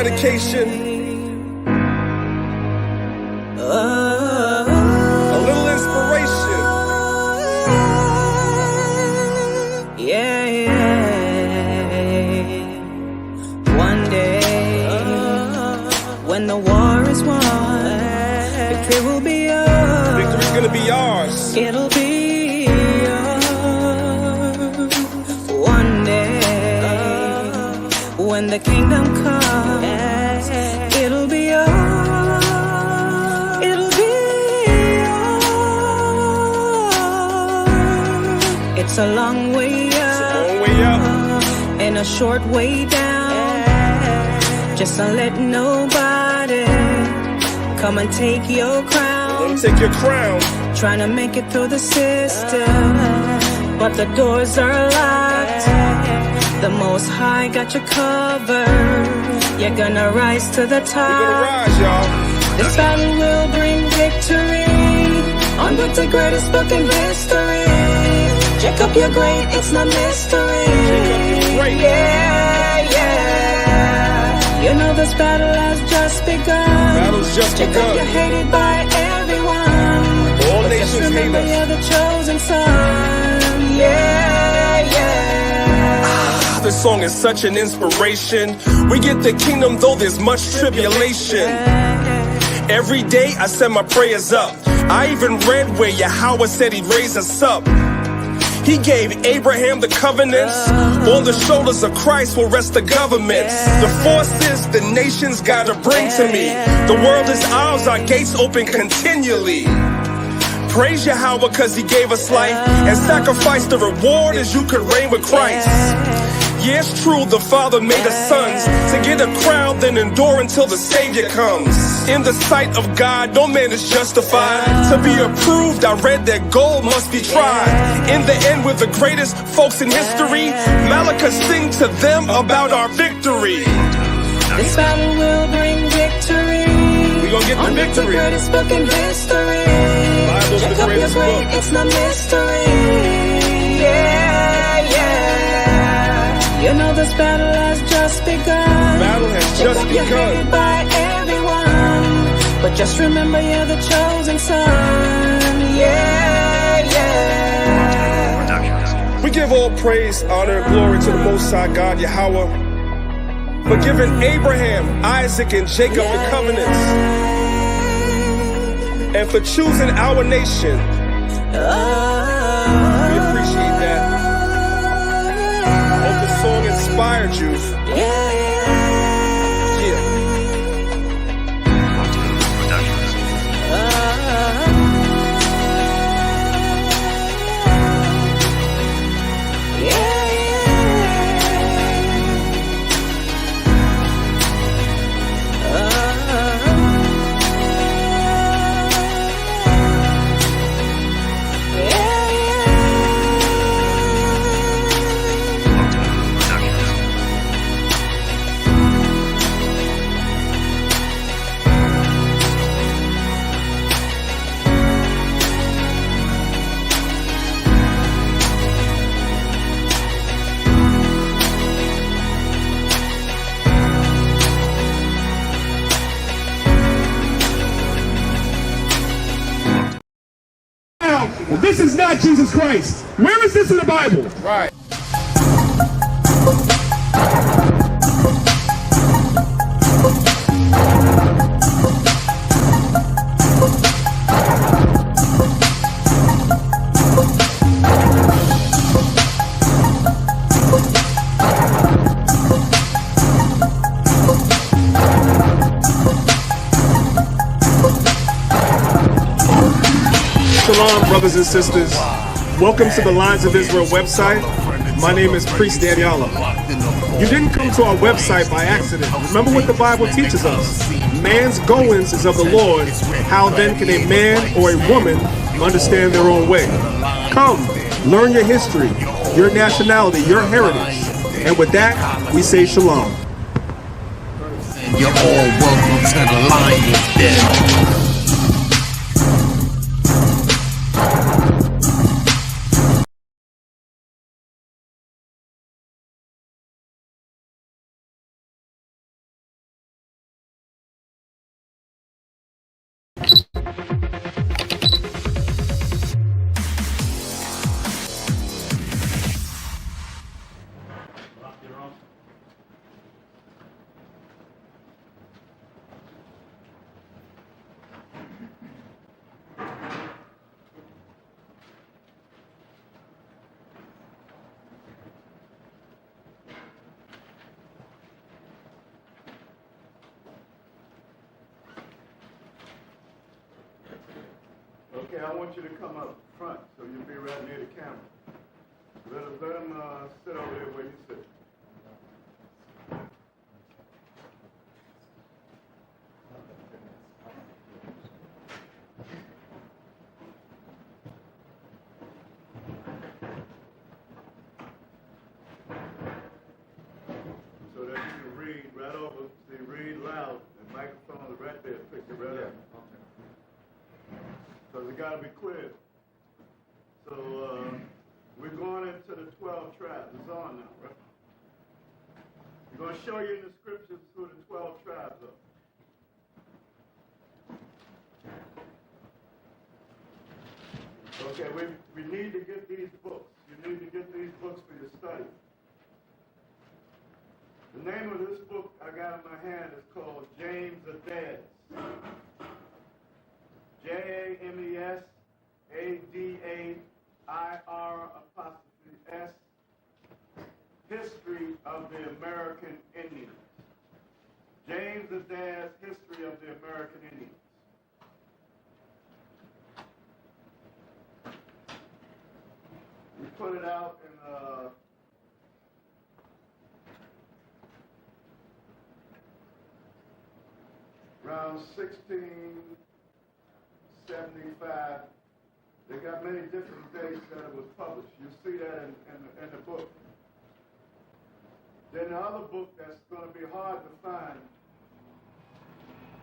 dedication. A little inspiration. Yeah. One day, when the war is won, victory will be yours. Victory's gonna be ours. It'll be yours. One day, when the kingdom comes, it'll be yours. It'll be yours. It's a long way up, and a short way down. Just don't let nobody come and take your crown. Don't take your crown. Trying to make it through the system, but the doors are locked. The Most High got you covered. You're gonna rise to the top. We're gonna rise, y'all. This battle will bring victory. On with the greatest book in history. Jacob, you're great, it's no mystery. Jacob, you're great. Yeah. You know this battle has just begun. Battle's just Jacob, begun. you're hated by everyone. All But nations just remember hate us. you're the chosen son. Yeah. This song is such an inspiration. We get the kingdom though there's much tribulation. Every day I send my prayers up. I even read where Yahweh said he'd raise us up. He gave Abraham the covenants. On the shoulders of Christ will rest the governments. The forces the nations gotta bring to me. The world is ours, our gates open continually. Praise Yahweh cause he gave us life, and sacrifice the reward as you could reign with Christ. Yeah, it's true, the Father made us sons to get a crown, then endure until the Savior comes. In the sight of God, no man is justified. To be approved, I read that gold must be tried. In the end, we're the greatest folks in history. Malachi sing to them about our victory. This battle will bring victory. We gonna get the On victory. the greatest book in history. Bible's the Jacob, greatest you're great, book. it's no mystery. Yeah. You know this battle has just begun. Battle has just Jacob, you're begun. hated by everyone, but just remember you're the chosen son. Yeah. We give all praise, honor, and glory to the Most High God, Yahweh, for giving Abraham, Isaac, and Jacob the covenants, and for choosing our nation. We appreciate that. Hope the song inspired you. Yeah. Well, this is not Jesus Christ. Where is this in the Bible? Right. Shalom, brothers and sisters. Welcome to the Lines of Israel website. My name is Priest Daniela. You didn't come to our website by accident. Remember what the Bible teaches us. Man's goings is of the Lord. How then can a man or a woman understand their own way? Come, learn your history, your nationality, your heritage. And with that, we say shalom. You're all welcome to the Line of Israel. Okay, I want you to come up front so you'll be right near the camera. Let them sit over there where you sit. So that you can read right over, so you read loud. The microphone is right there, pick it right up. Because it got to be clear. So we're going into the 12 tribes. It's on now, right? We're going to show you in the scriptures who the 12 tribes are. Okay, we need to get these books. You need to get these books for your study. The name of this book I got in my hand is called Gensesis. Jamesadairs, History of the American Indians. Gensesis, History of the American Indians. We put it out in around 1675. They got many different dates that it was published. You'll see that in the book. Then the other book that's going to be hard to find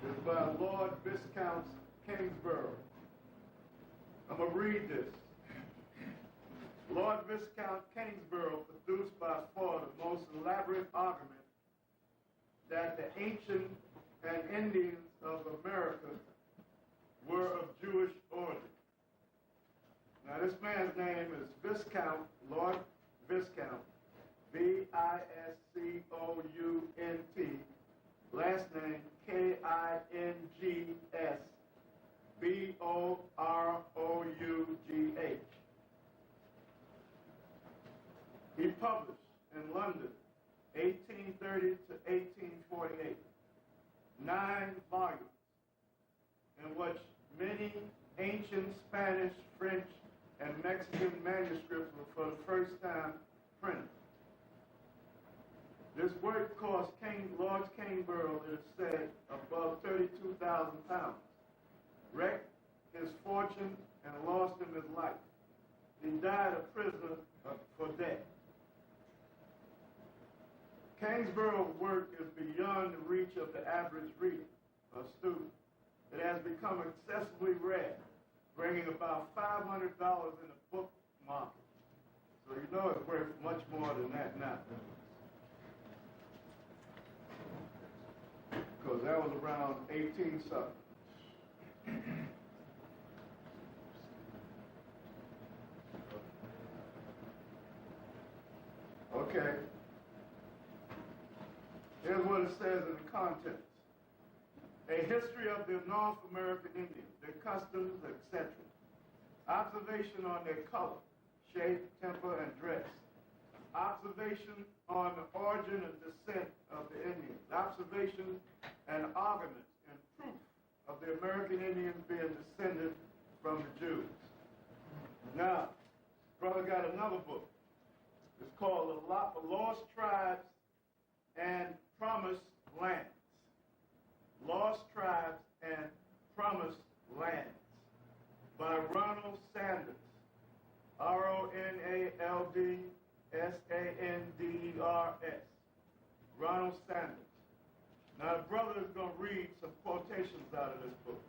is by Lord Viscount Kingsborough. I'm going to read this. Lord Viscount Kingsborough produced by far the most elaborate argument that the ancient and Indians of America were of Jewish origin. Now this man's name is Viscount, Lord Viscount, V-I-S-C-O-U-N-T, last name K-I-N-G-S, B-O-R-O-U-G-H. He published in London, 1830 to 1848, 9 volumes in which many ancient Spanish, French, and Mexican manuscripts were for the first time printed. This work cost Lord Kingsborough, it is said, above 32,000 pounds, wrecked his fortune, and lost him his life. He died a prisoner for debt. Kingsborough's work is beyond the reach of the average reader or student. It has become excessively rare, bringing about $500 in the book market. So you know it's worth much more than that now. Because that was around 18-something. Okay. Here's what it says in the contents. A history of the North American Indians, their customs, etc. Observation on their color, shape, temper, and dress. Observation on the origin and descent of the Indians. Observation and arguments and proof of the American Indians being descended from the Jews. Now, brother got another book. It's called The Lost Tribes and Promised Lands. Lost Tribes and Promised Lands by Ronald Sanders. R-O-N-A-L-D-S-A-N-D-E-R-S. Ronald Sanders. Now the brother is going to read some quotations out of this book.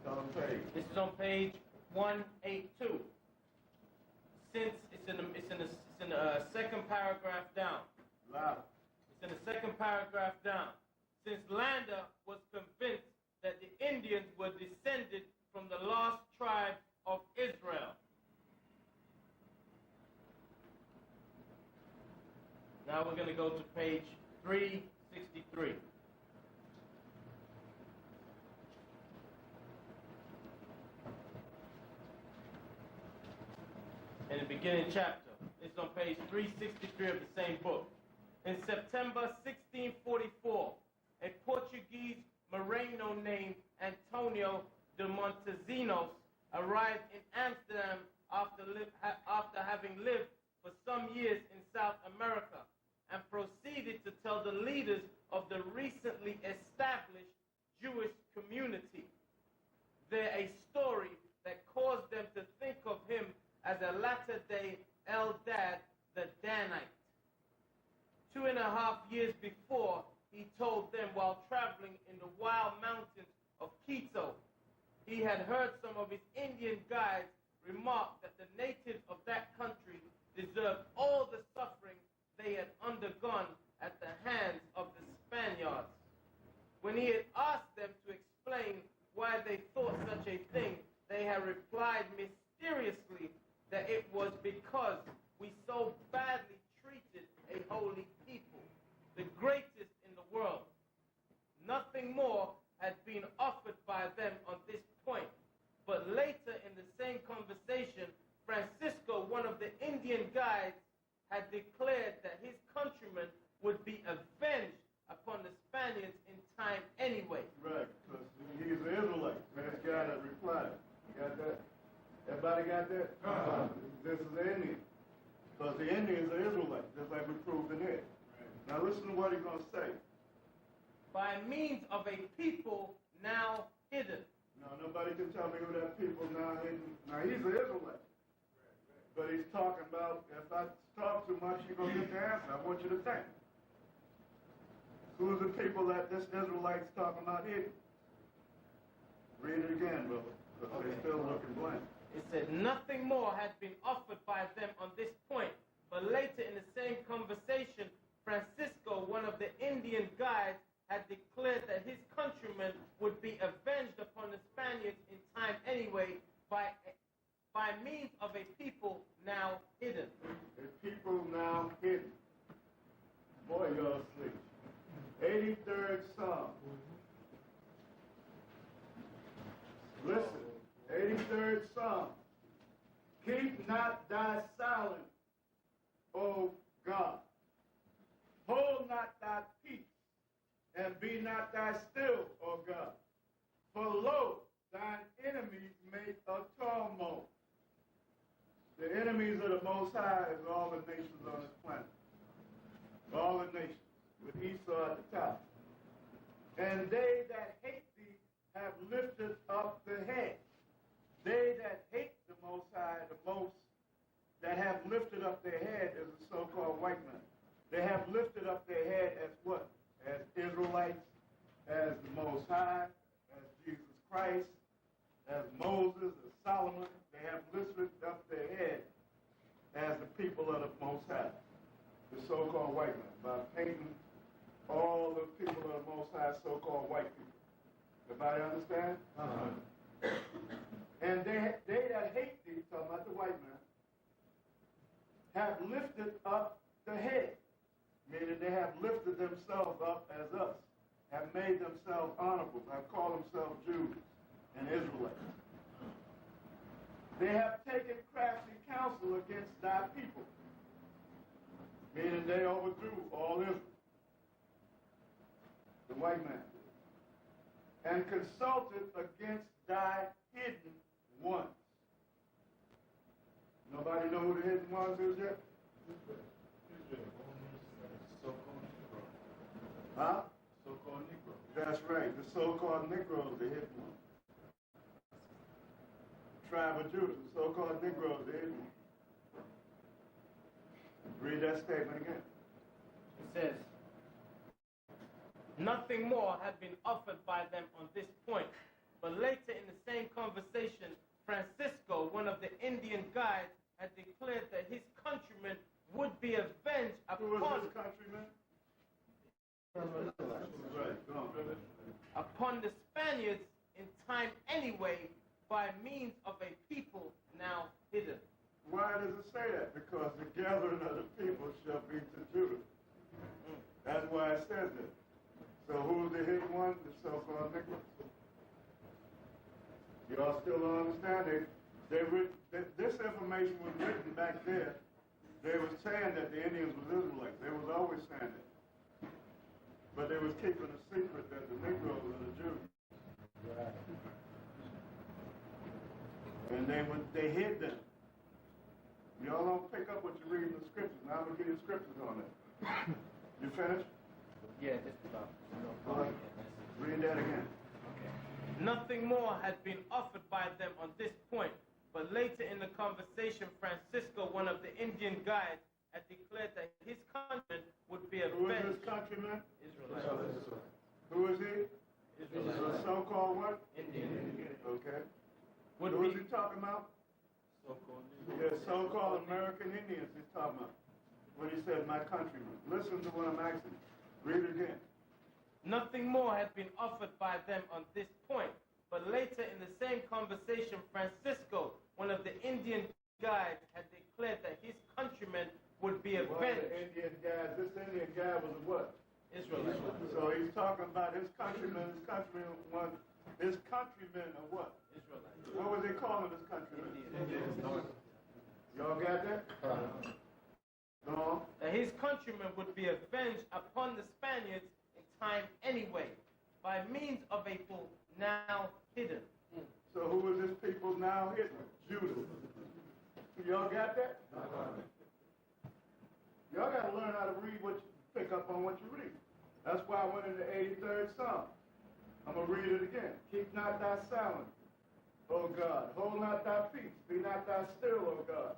Tell him page. This is on page 182. Since it's in the second paragraph down. Loud. It's in the second paragraph down. Since Lander was convinced that Indians were descended from the lost tribe of Israel. Now we're going to go to page 363. In the beginning chapter. It's on page 363 of the same book. In September 1644, a Portuguese Moreno named Antonio de Montesinos arrived in Amsterdam after having lived for some years in South America, and proceeded to tell the leaders of the recently established Jewish community there a story that caused them to think of him as a latter-day Eldad the Danite. 2.5 years before, he told them while traveling in the wild mountains of Quito, he had heard some of his Indian guides remark that the natives of that country deserved all the suffering they had undergone at the hands of the Spaniards. When he had asked them to explain why they thought such a thing, they had replied mysteriously that it was because we so badly treated a holy people, the greatest in the world. Nothing more had been offered by them on this point. But later in the same conversation, Francisco, one of the Indian guides, had declared that his countrymen would be avenged upon the Spaniards in time anyway. Right, because he's an Israelite. That's the guy that replied. You got that? Everybody got that? This is the Indian. Because the Indians are Israelites, just like we proved in here. Now listen to what he's going to say. By means of a people now hidden. Now nobody can tell me who that people now hidden. Now he's an Israelite. But he's talking about, if I talk too much, you're going to get the answer. I want you to think. Who's the people that this Israelite's talking about hidden? Read it again, brother. Because they're still looking blank. It said, nothing more had been offered by them on this point. But later in the same conversation, Francisco, one of the Indian guides, had declared that his countrymen would be avenged upon the Spaniards in time anyway by means of a people now hidden. A people now hidden. Boy, y'all asleep. 83rd Psalm. Listen, 83rd Psalm. Keep not thy silence, O God. Hold not thy peace, and be not thy still, O God. For lo, thine enemies make a turmoil. The enemies of the Most High is all the nations on this planet. All the nations, with Esau at the top. And they that hate thee have lifted up the head. They that hate the Most High, the most that have lifted up their head is the so-called white man. They have lifted up their head as what? As Israelites, as the Most High, as Jesus Christ, as Moses, as Solomon. They have lifted up their head as the people of the Most High, the so-called white man, by painting all the people of the Most High, so-called white people. Everybody understand? And they that hate thee, talking about the white man, have lifted up the head, meaning they have lifted themselves up as us, have made themselves honorable, have called themselves Jews and Israelites. They have taken crafty counsel against thy people, meaning they overthrew all Israel, the white man, and consulted against thy hidden ones. Nobody know who the hidden ones is yet? Huh? So-called Negroes. That's right. The so-called Negroes, the hidden ones. Tribe of Judah, the so-called Negroes, the hidden ones. Read that statement again. It says, nothing more had been offered by them on this point. But later in the same conversation, Francisco, one of the Indian guides, had declared that his countrymen would be avenged upon his countrymen? upon the Spaniards in time anyway, by means of a people now hidden. Why does it say that? Because the gathering of the people shall be to Judah. That's why it says it. So who's the hidden one? The so-called Negroes. Y'all still don't understand it? This information was written back there. They were saying that the Indians was Israelites. They was always saying it. But they was keeping a secret that the Negroes were the Jews. And they hid them. Y'all don't pick up what you read in the scriptures. Now I'm going to give you scriptures on it. You finished? Yeah, just about. Read that again. Nothing more had been offered by them on this point, but later in the conversation, Francisco, one of the Indian guides, had declared that his countrymen would be avenged. Who is his countryman? Israelites. Who is he? Israelites. The so-called what? Indian. Okay. Would Who be is he talking about? so-called. Yeah, so-called American Indians he's talking about. When he said, my countrymen. Listen to what I'm asking. Read it again. Nothing more had been offered by them on this point, but later in the same conversation, Francisco, one of the Indian guides, had declared that his countrymen would be avenged. Indian guy, this Indian guy was a what? Israelites. So he's talking about his countrymen are what? Israelites. What was he calling his countrymen? Indians. Y'all got that? Go on. That his countrymen would be avenged upon the Spaniards in time anyway, by means of a people now hidden. So who is this people now hidden? Judah. Y'all got that? Y'all got to learn how to read what you pick up on what you read. That's why I went in the 83rd Psalm. I'm going to read it again. Keep not thy silence, O God. Hold not thy peace. Be not thou still, O God.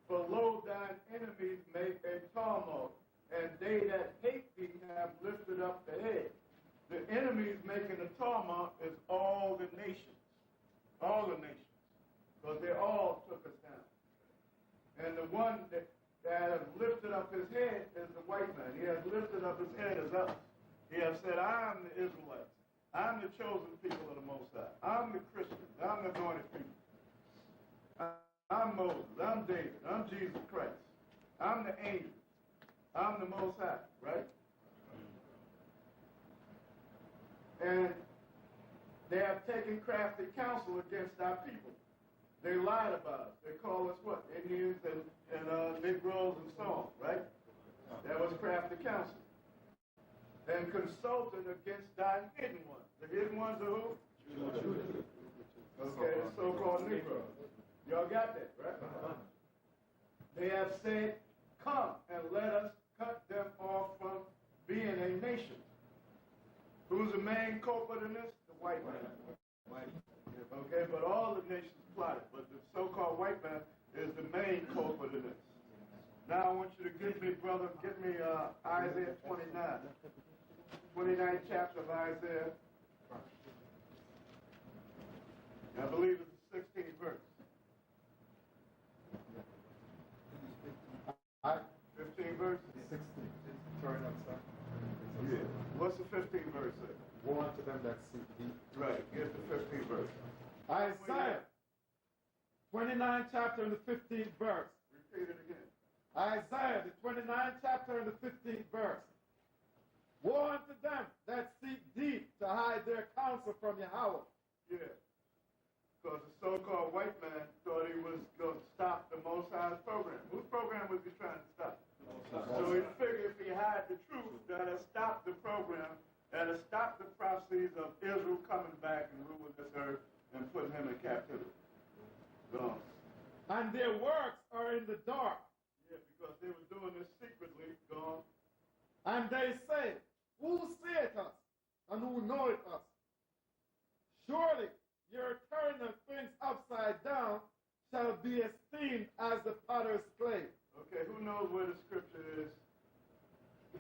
For lo, thine enemies make a tumult, and they that hate thee have lifted up the head. The enemies making a tumult is all the nations. All the nations. Because they all took us down. And the one that has lifted up his head is the white man. He has lifted up his head as us. He has said, I am the Israelites. I'm the chosen people of the Most High. I'm the Christians. I'm the anointed people. I'm Moses. I'm David. I'm Jesus Christ. I'm the angel. I'm the Most High, right? And they have taken crafty counsel against our people. They lied about us. They call us what? Indians and Negroes and so on, right? That was crafty counsel. And consulted against thy hidden ones. The hidden ones are who? Judah. Okay, the so-called Negroes. Y'all got that, right? They have said, come and let us cut them off from being a nation. Who's the main culprit in this? The white man. Okay, but all the nations plotted, but the so-called white man is the main culprit in this. Now I want you to give me, brother, Isaiah 29. 29th chapter of Isaiah. I believe it's the 16th verse. 15 verse? 16. Turn upside. Yeah. What's the 15th verse say? Woe unto them that seek thee. Right, get the 15th verse. Isaiah 29th chapter and the 15th verse. Repeat it again. Isaiah, the 29th chapter and the 15th verse. Woe unto them that seek deep to hide their counsel from Yahweh. Yeah. Because the so-called white man thought he was going to stop the Most High's program. Whose program was he trying to stop? So he figured if he hid the truth, that'll stop the program, that'll stop the prophecies of Israel coming back and ruling this earth and putting him in captivity. Gone. And their works are in the dark. Yeah, because they were doing this secretly. Gone. And they say, who seeth us, and who knoweth us? Surely your turning of things upside down shall be esteemed as the potter's clay. Okay, who knows where the scripture is?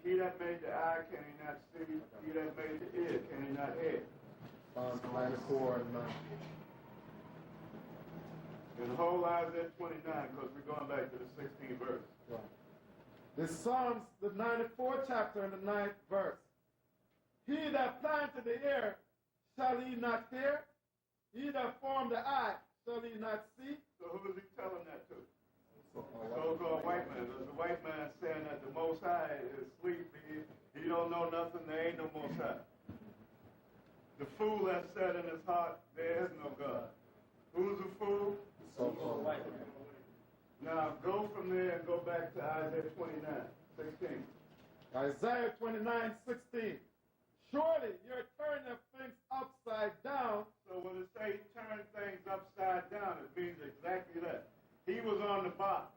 He that made the eye, can he not see? He that made the ear, can he not hear? Psalms 94 and 9. And the whole Isaiah 29, because we're going back to the 16th verse. Right. The Psalms, the 94th chapter and the 9th verse. He that planted the ear, shall he not hear? he that formed the eye, shall he not see? So who is he telling that to? So-called white man. The white man saying that the Most High is asleep. He don't know nothing. There ain't no Most High. The fool has said in his heart, there is no God. Who's the fool? So-called white man. Now go from there and go back to Isaiah 29:16. Isaiah 29:16. Surely you're turning things upside down. So when it says turn things upside down, it means exactly that. He was on the bottom.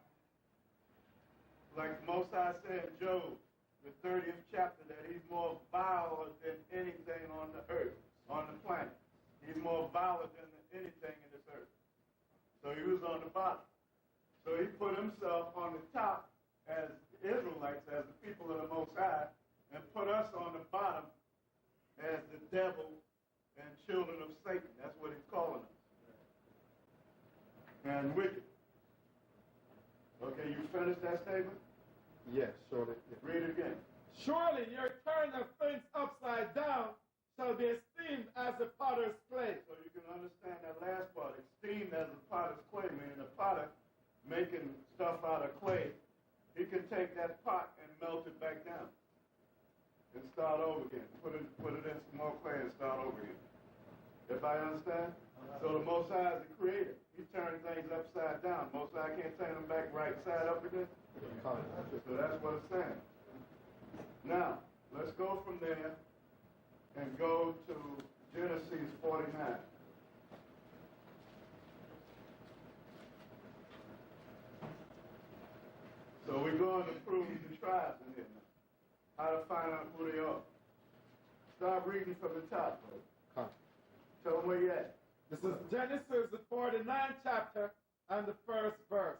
Like the Most High said in Job, the 30th chapter, that he's more vile than anything on the earth, on the planet. He's more vile than anything in this earth. So he was on the bottom. So he put himself on the top as Israelites, as the people of the Most High, and put us on the bottom as the devil and children of Satan. That's what he's calling us. And wicked. Okay, you finished that statement? Yes, surely. Read it again. Surely your turn of things upside down shall be esteemed as a potter's clay. So you can understand that last part. Esteemed as a potter's clay, meaning a potter making stuff out of clay. He can take that pot and melt it back down and start over again. Put it in some more clay and start over again. Everybody understand? So the Most High is the creator. He turned things upside down. Most High can't turn them back right side up again. So that's what it's saying. Now, let's go from there and go to Genesis 49. So we're going to prove the tribes in here now. How to find out who they are. Start reading from the top, bro. Tell them where you at. This is Genesis, the 49th chapter, and the first verse.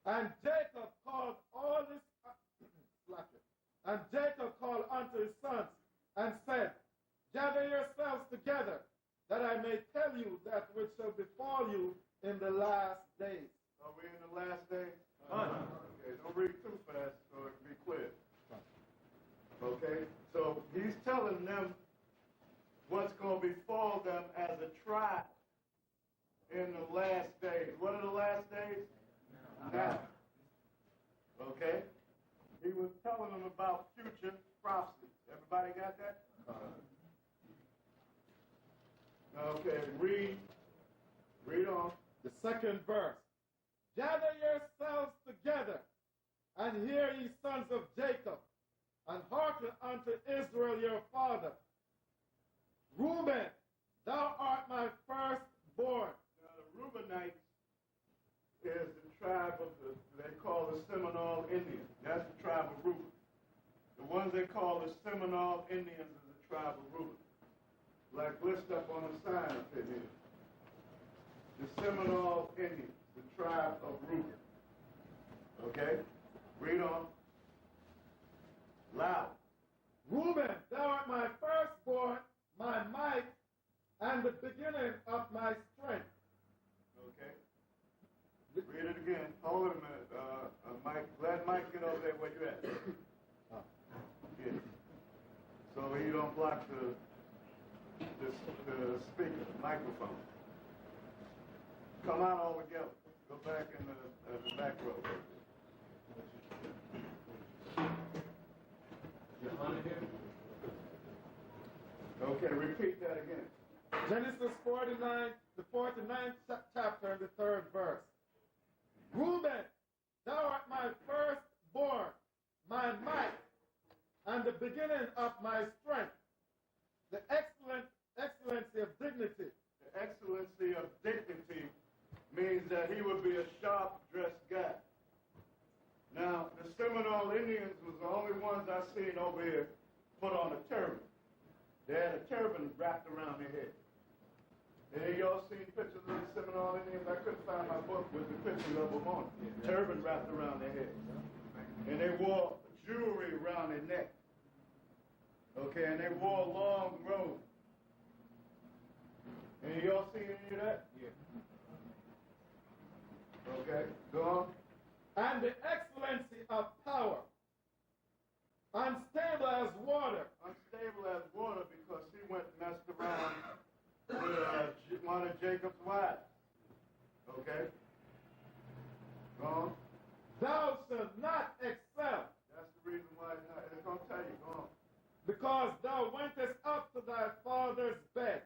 And Jacob called and Jacob called unto his sons and said, gather yourselves together, that I may tell you that which shall befall you in the last days. Are we in the last days? Okay, don't read too fast so it can be clear. Okay, so he's telling them what's going to befall them as a tribe in the last days. What are the last days? Now. Okay? He was telling them about future prophecies. Everybody got that? Okay, read on. The second verse. Gather yourselves together, and hear ye sons of Jacob, and hearken unto Israel your father. Reuben, thou art my firstborn. Now the Reubenites is the tribe of they call the Seminole Indians. That's the tribe of Reuben. The ones they call the Seminole Indians is the tribe of Reuben. Like list up on the sign up in here. The Seminole Indians, the tribe of Reuben. Okay? Read on. Loud. Reuben, thou art my firstborn, my might, and the beginning of my strength. Okay. Read it again. Hold it a minute, Mike. Let Mike get over there where you at. Yeah. So he don't block the speaker, the microphone. Come out all together. Go back in the back row. Okay, repeat that again. Genesis 49, the 49th chapter and the third verse. Reuben, thou art my firstborn, my might, and the beginning of my strength, the excellency of dignity. The excellency of dignity means that he would be a sharp-dressed guy. Now, the Seminole Indians was the only ones I seen over here put on a turban. They had a turban wrapped around their head. And y'all seen pictures of the Seminole Indians? I couldn't find my book with the pictures of them on it. Turban wrapped around their head. And they wore jewelry around their neck. Okay, and they wore long robes. And y'all seen any of that? Yeah. Okay, go on. And the excellency of power, unstable as water. Unstable as water because he went and messed around with one of Jacob's wives. Okay? Go on. Thou shalt not excel. That's the reason why it's going to tell you. Go on. Because thou wentest up to thy father's bed,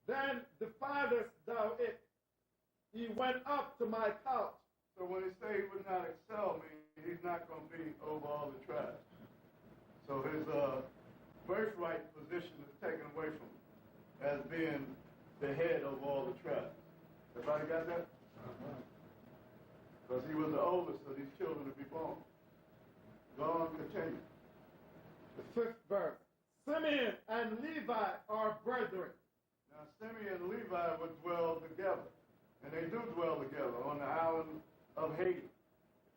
then defilest thou it. He went up to my couch. So when he say he would not excel me, he's not going to be over all the tribes. So his birthright position is taken away from him as being the head of all the tribes. Everybody got that? Because he was the oldest of these children to be born. Go on, continue. The 5th verse. Simeon and Levi are brethren. Now Simeon and Levi would dwell together. And they do dwell together on the island of Haiti.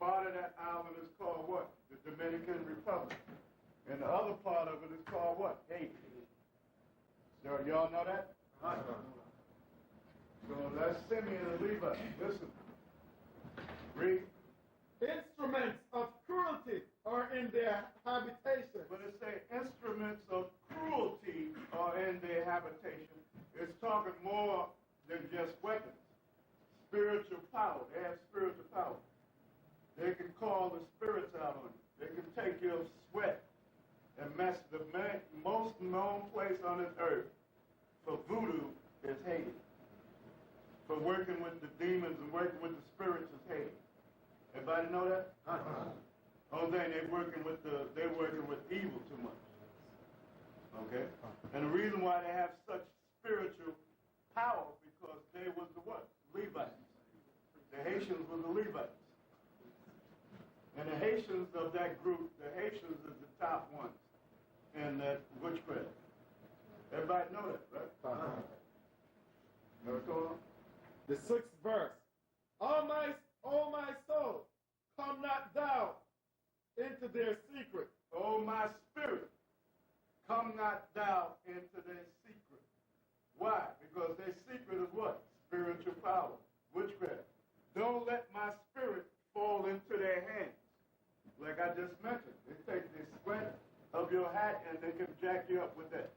Part of that island is called what? The Dominican Republic. And the other part of it is called what? Haiti. So y'all know that? So that's Simeon and Levi. Listen. Read. Instruments of cruelty are in their habitation. When it say instruments of cruelty are in their habitation, it's talking more than just weapons. Spiritual power. They have spiritual power. They can call the spirits out on you. They can take your sweat and mess. The most known place on this earth for voodoo is Haiti. For working with the demons and working with the spirits is Haiti. Everybody know that? Only thing they're working with evil too much. Okay? And the reason why they have such spiritual power because they was the what? Levites. The Haitians were the Levites. And the Haitians of that group, the Haitians is the top ones in that witchcraft. Everybody know that, right? Know what's going on? The 6th verse. O my soul, come not thou into their secret. O my spirit, come not thou into their secret. Why? Because their secret is what? Spiritual power, witchcraft. Don't let my spirit fall into their hands. Like I just mentioned, they take the sweat of your hat and they can jack you up with that.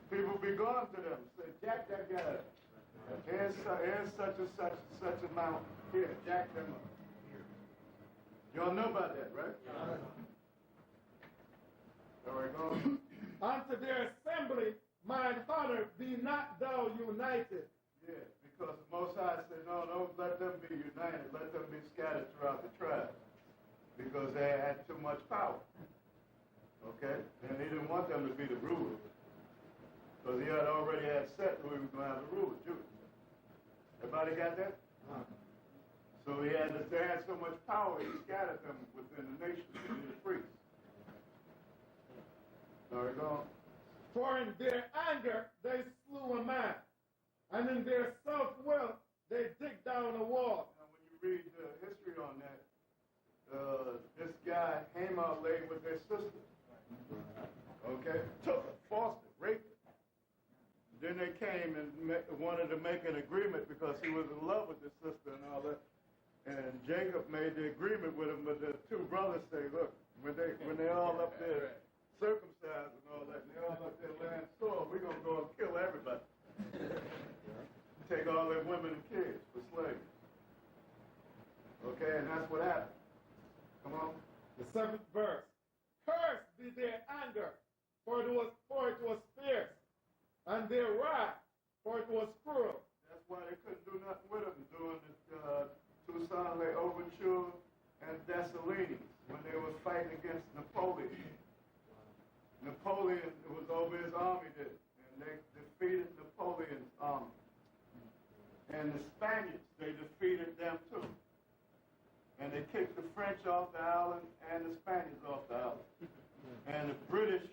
People be going to them, say, jack that guy up. Here's such and such amount. Here, jack them up. Y'all know about that, right? All right, go on. Unto their assembly, mine honor, be not thou united. Yeah, because the Most High said, no, don't let them be united. Let them be scattered throughout the tribes. Because they had too much power. Okay? And he didn't want them to be the rulers. Because he had already set who he was going to have the rulers, Judah. Everybody got that? So they had so much power, he scattered them within the nation, the priests. All right, go on. For in their anger they slew a man, and in their self-will they dig down a wall. Now, when you read the history on that, this guy Haman laid with their sister. Okay? Took her, forced her, raped her. Then they came and wanted to make an agreement because he was in love with his sister and all that. And Jacob made the agreement with him, but the two brothers say, look, when they all up there circumcised and all that, and they all up there laying sore, we're going to go and kill everybody. Take all their women and kids for slaves. Okay, and that's what happened. Come on. The 7th verse. Cursed be their anger, for it was fierce, and their wrath, for it was cruel. That's why they couldn't do nothing with them during the Toussaint L'Ouverture and Dessalines when they were fighting against Napoleon. Napoleon was over his army there, and they defeated Napoleon's army. And the Spaniards, they defeated them too. And they kicked the French off the island and the Spaniards off the island. And the British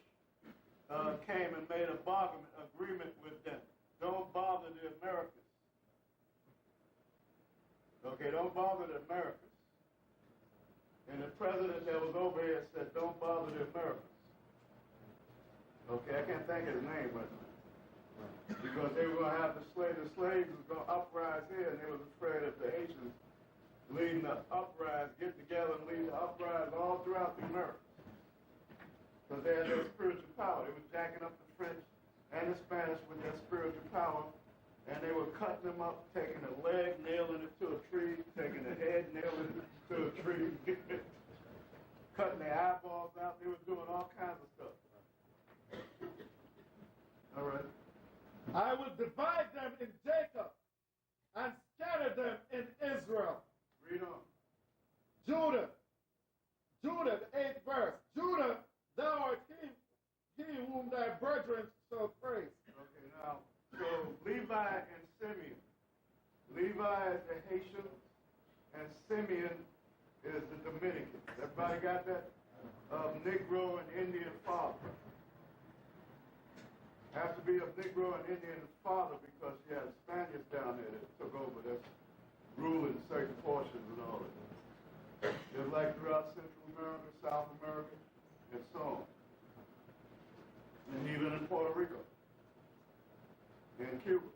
came and made a bargain agreement with them. Don't bother the Americans. Okay, don't bother the Americans. And the president that was over here said, don't bother the Americans. Okay, I can't think of his name, but because they were going to have the slaves was going to uprise here, and they was afraid of the Haitians leading the uprise, get together and lead the uprise all throughout the Americas. Because they had their spiritual power. They were jacking up the French and the Spanish with their spiritual power, and they were cutting them up, taking a leg, nailing it to a tree, taking a head, nailing it to a tree, cutting their eyeballs out. They were doing all kinds of stuff. All right. I will divide them in Jacob and scatter them in Israel. Read on. Judah, the 8th verse. Judah, thou art he whom thy brethren shall praise. Okay, now, so Levi and Simeon. Levi is the Haitian, and Simeon is the Dominican. Everybody got that? Negro and Indian father. Has to be a Negro and Indian father because you had Spaniards down there that took over, that's ruling certain portions and all that. Just like throughout Central America, South America, and so on. And even in Puerto Rico. And Cuba.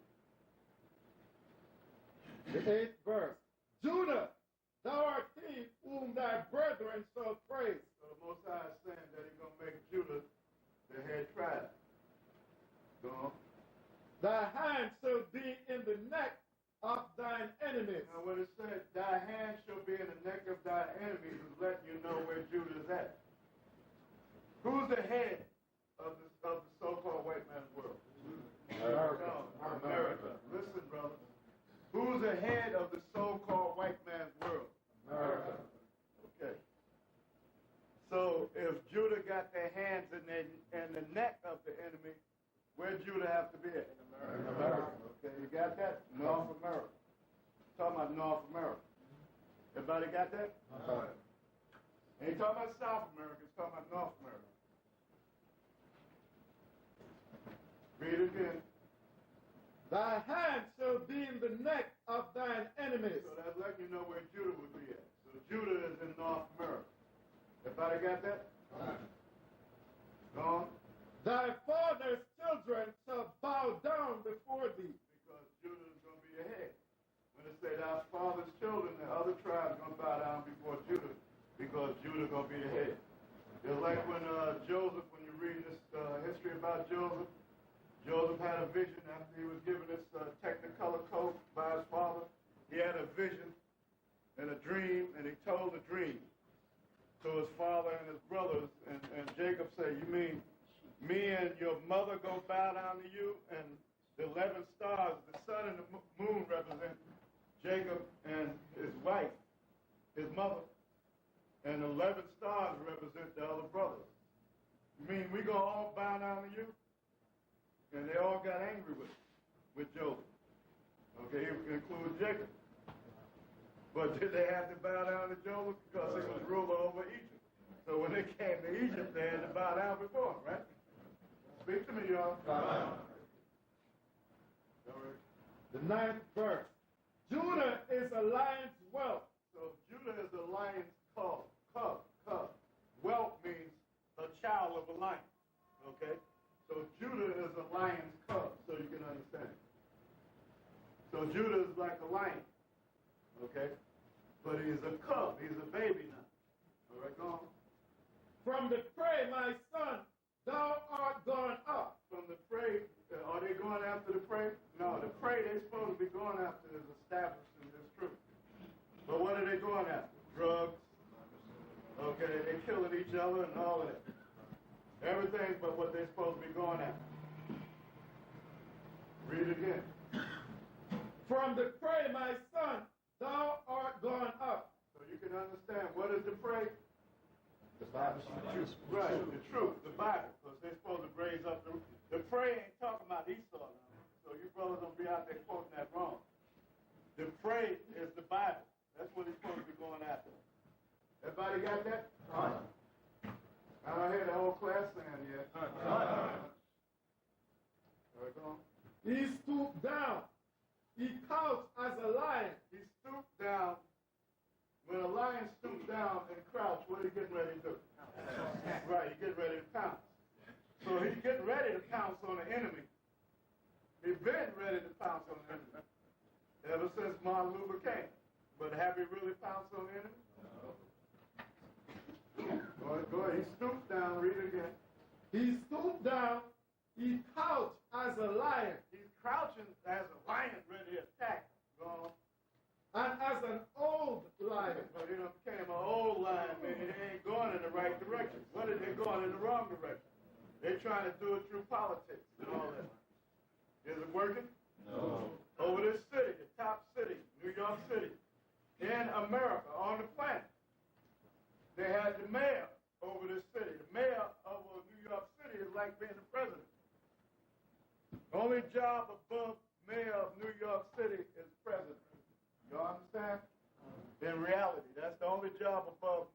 The 8th verse. Judah, thou art he whom thy brethren shall praise. So the Most High is saying that he's going to make Judah the head tribe. Go on. Thy hand shall be in the neck of thine enemies. Now when it says, thy hand shall be in the neck of thy enemies, is letting you know where Judah is at. Who's the head of the so-called white man's world? America. No, America. Listen, brother. Who's the head of the so-called white man's world? America. Okay. So if Judah got their hands in the neck of the enemy, where Judah have to be at? In America. Okay, you got that? North America. Talking about North America. Everybody got that? Ain't talking about South America, it's talking about North America. Read it again. Thy hand shall be in the neck of thine enemies. So that's letting you know where Judah would be at. So Judah is in North America. Everybody got that? Go on. Thy father's children shall bow down before thee. Because Judah is going to be your head. When it say thy father's children, the other tribes are going to bow down before Judah because Judah is going to be the head. Just like when Joseph, when you read this history about Joseph, Joseph had a vision after he was given this technicolor coat by his father. He had a vision and a dream, and he told the dream to his father and his brothers. And Jacob said, you mean me and your mother go bow down to you? And the 11 stars, the sun and the moon represent Jacob and his wife, his mother. And the 11 stars represent the other brothers. You mean we gonna all bow down to you? And they all got angry with Joseph. Okay, including Jacob. But did they have to bow down to Joseph? Because he was ruler over Egypt. So when they came to Egypt, they had to bow down before him, right? Speak to me, y'all. The 9th verse. Judah is a lion's whelp. So Judah is a lion's cub. Whelp means a child of a lion. Okay? So Judah is a lion's cub, so you can understand. So Judah is like a lion. Okay? But he's a cub. He's a baby now. All right, go on. From the prey, my son, thou art gone up. From the prey, are they going after the prey? No, the prey they're supposed to be going after is establishing this truth. But what are they going after? Drugs. Okay, they're killing each other and all of that. Everything but what they're supposed to be going after. Read it again. From the prey, my son, thou art gone up. So you can understand, what is the prey? The Bible. Right, the truth, the Bible, because they're supposed to raise up the prey ain't talking about Esau now. So you brothers don't be out there quoting that wrong. The prey is the Bible. That's what he's supposed to be going after. Everybody got that? I don't hear the whole class saying yet. All right, go on. He stooped down. He couched as a lion. He stooped down. When a lion stoops down and crouch, what are he getting ready to do? Right, he's getting ready to pounce. So he's getting ready to pounce on the enemy. He's been ready to pounce on the enemy ever since Martin Luther came. But have he really pounced on the enemy? Go ahead. He stooped down. Read it again. He stooped down. He couched as a lion. He's crouching as a lion ready to attack. And as an old lion. But he became an old lion, man. They ain't going in the right direction. What are they going in the wrong direction? They're trying to do it through politics and all that. Is it working? No. Over this city, the top city, New York City, in America, on the planet, they had the mayor over this city. The mayor of New York City is like being the president. Only job above mayor of New York City is president. You understand? In reality, that's the only job above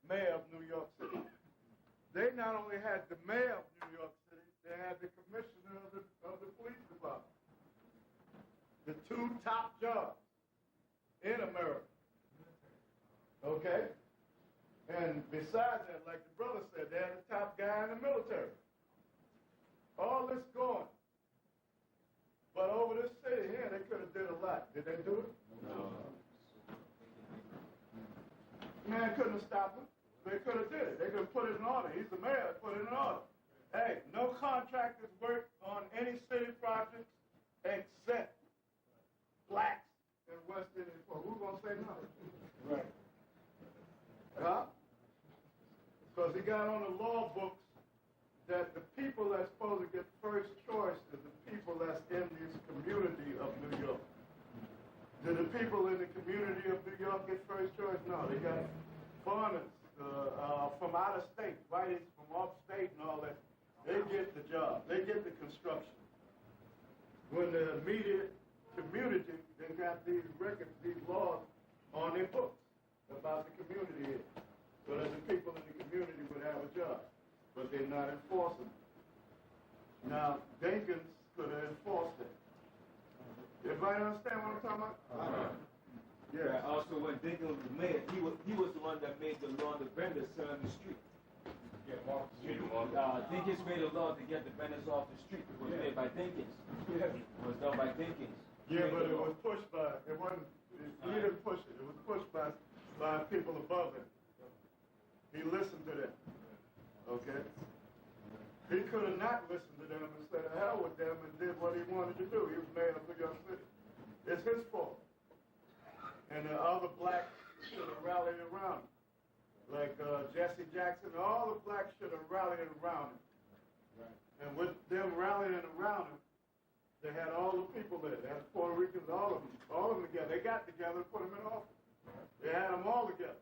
mayor of New York City. They not only had the mayor of New York City, they had the commissioner of the police department. The two top jobs in America. Okay? And besides that, like the brother said, they had the top guy in the military. All this going. But over this city here, they could have did a lot. Did they do it? No. Man couldn't have stopped them. They could have did it. They could have put it in order. He's the mayor, put it in order. Hey, no contractors work on any city projects except blacks in West Indian. Who's going to say no? Right. Huh? Because he got on the law books that the people that's supposed to get first choice is the people that's in this community of New York. Do the people in the community of New York get first choice? No, they got foreigners from out of state, whites from upstate and all that. They get the job. They get the construction. When the immediate community, they got these records, these laws on their books about the community here. So that the people in the community would have a job. But they're not enforcing it. Now, Dinkins could have enforced it. Everybody understand what I'm talking about? Yeah. Also, when Dinkins was mayor, he was the one that made the law the vendors sell on the street. Dinkins made a law to get the vendors off the street. It was made by Dinkins. It was done by Dinkins. Yeah, but it was pushed by, it wasn't, he didn't push it. It was pushed by people above him. He listened to them. Okay? He could have not listened to them and said, hell with them, and did what he wanted to do. He was mayor of New York City. It's his fault. And the other blacks should have rallied around him. Like Jesse Jackson, all the blacks should have rallied around him. Right. And with them rallying around him, they had all the people there. They had Puerto Ricans, all of them together. They got together and put them in office. They had them all together.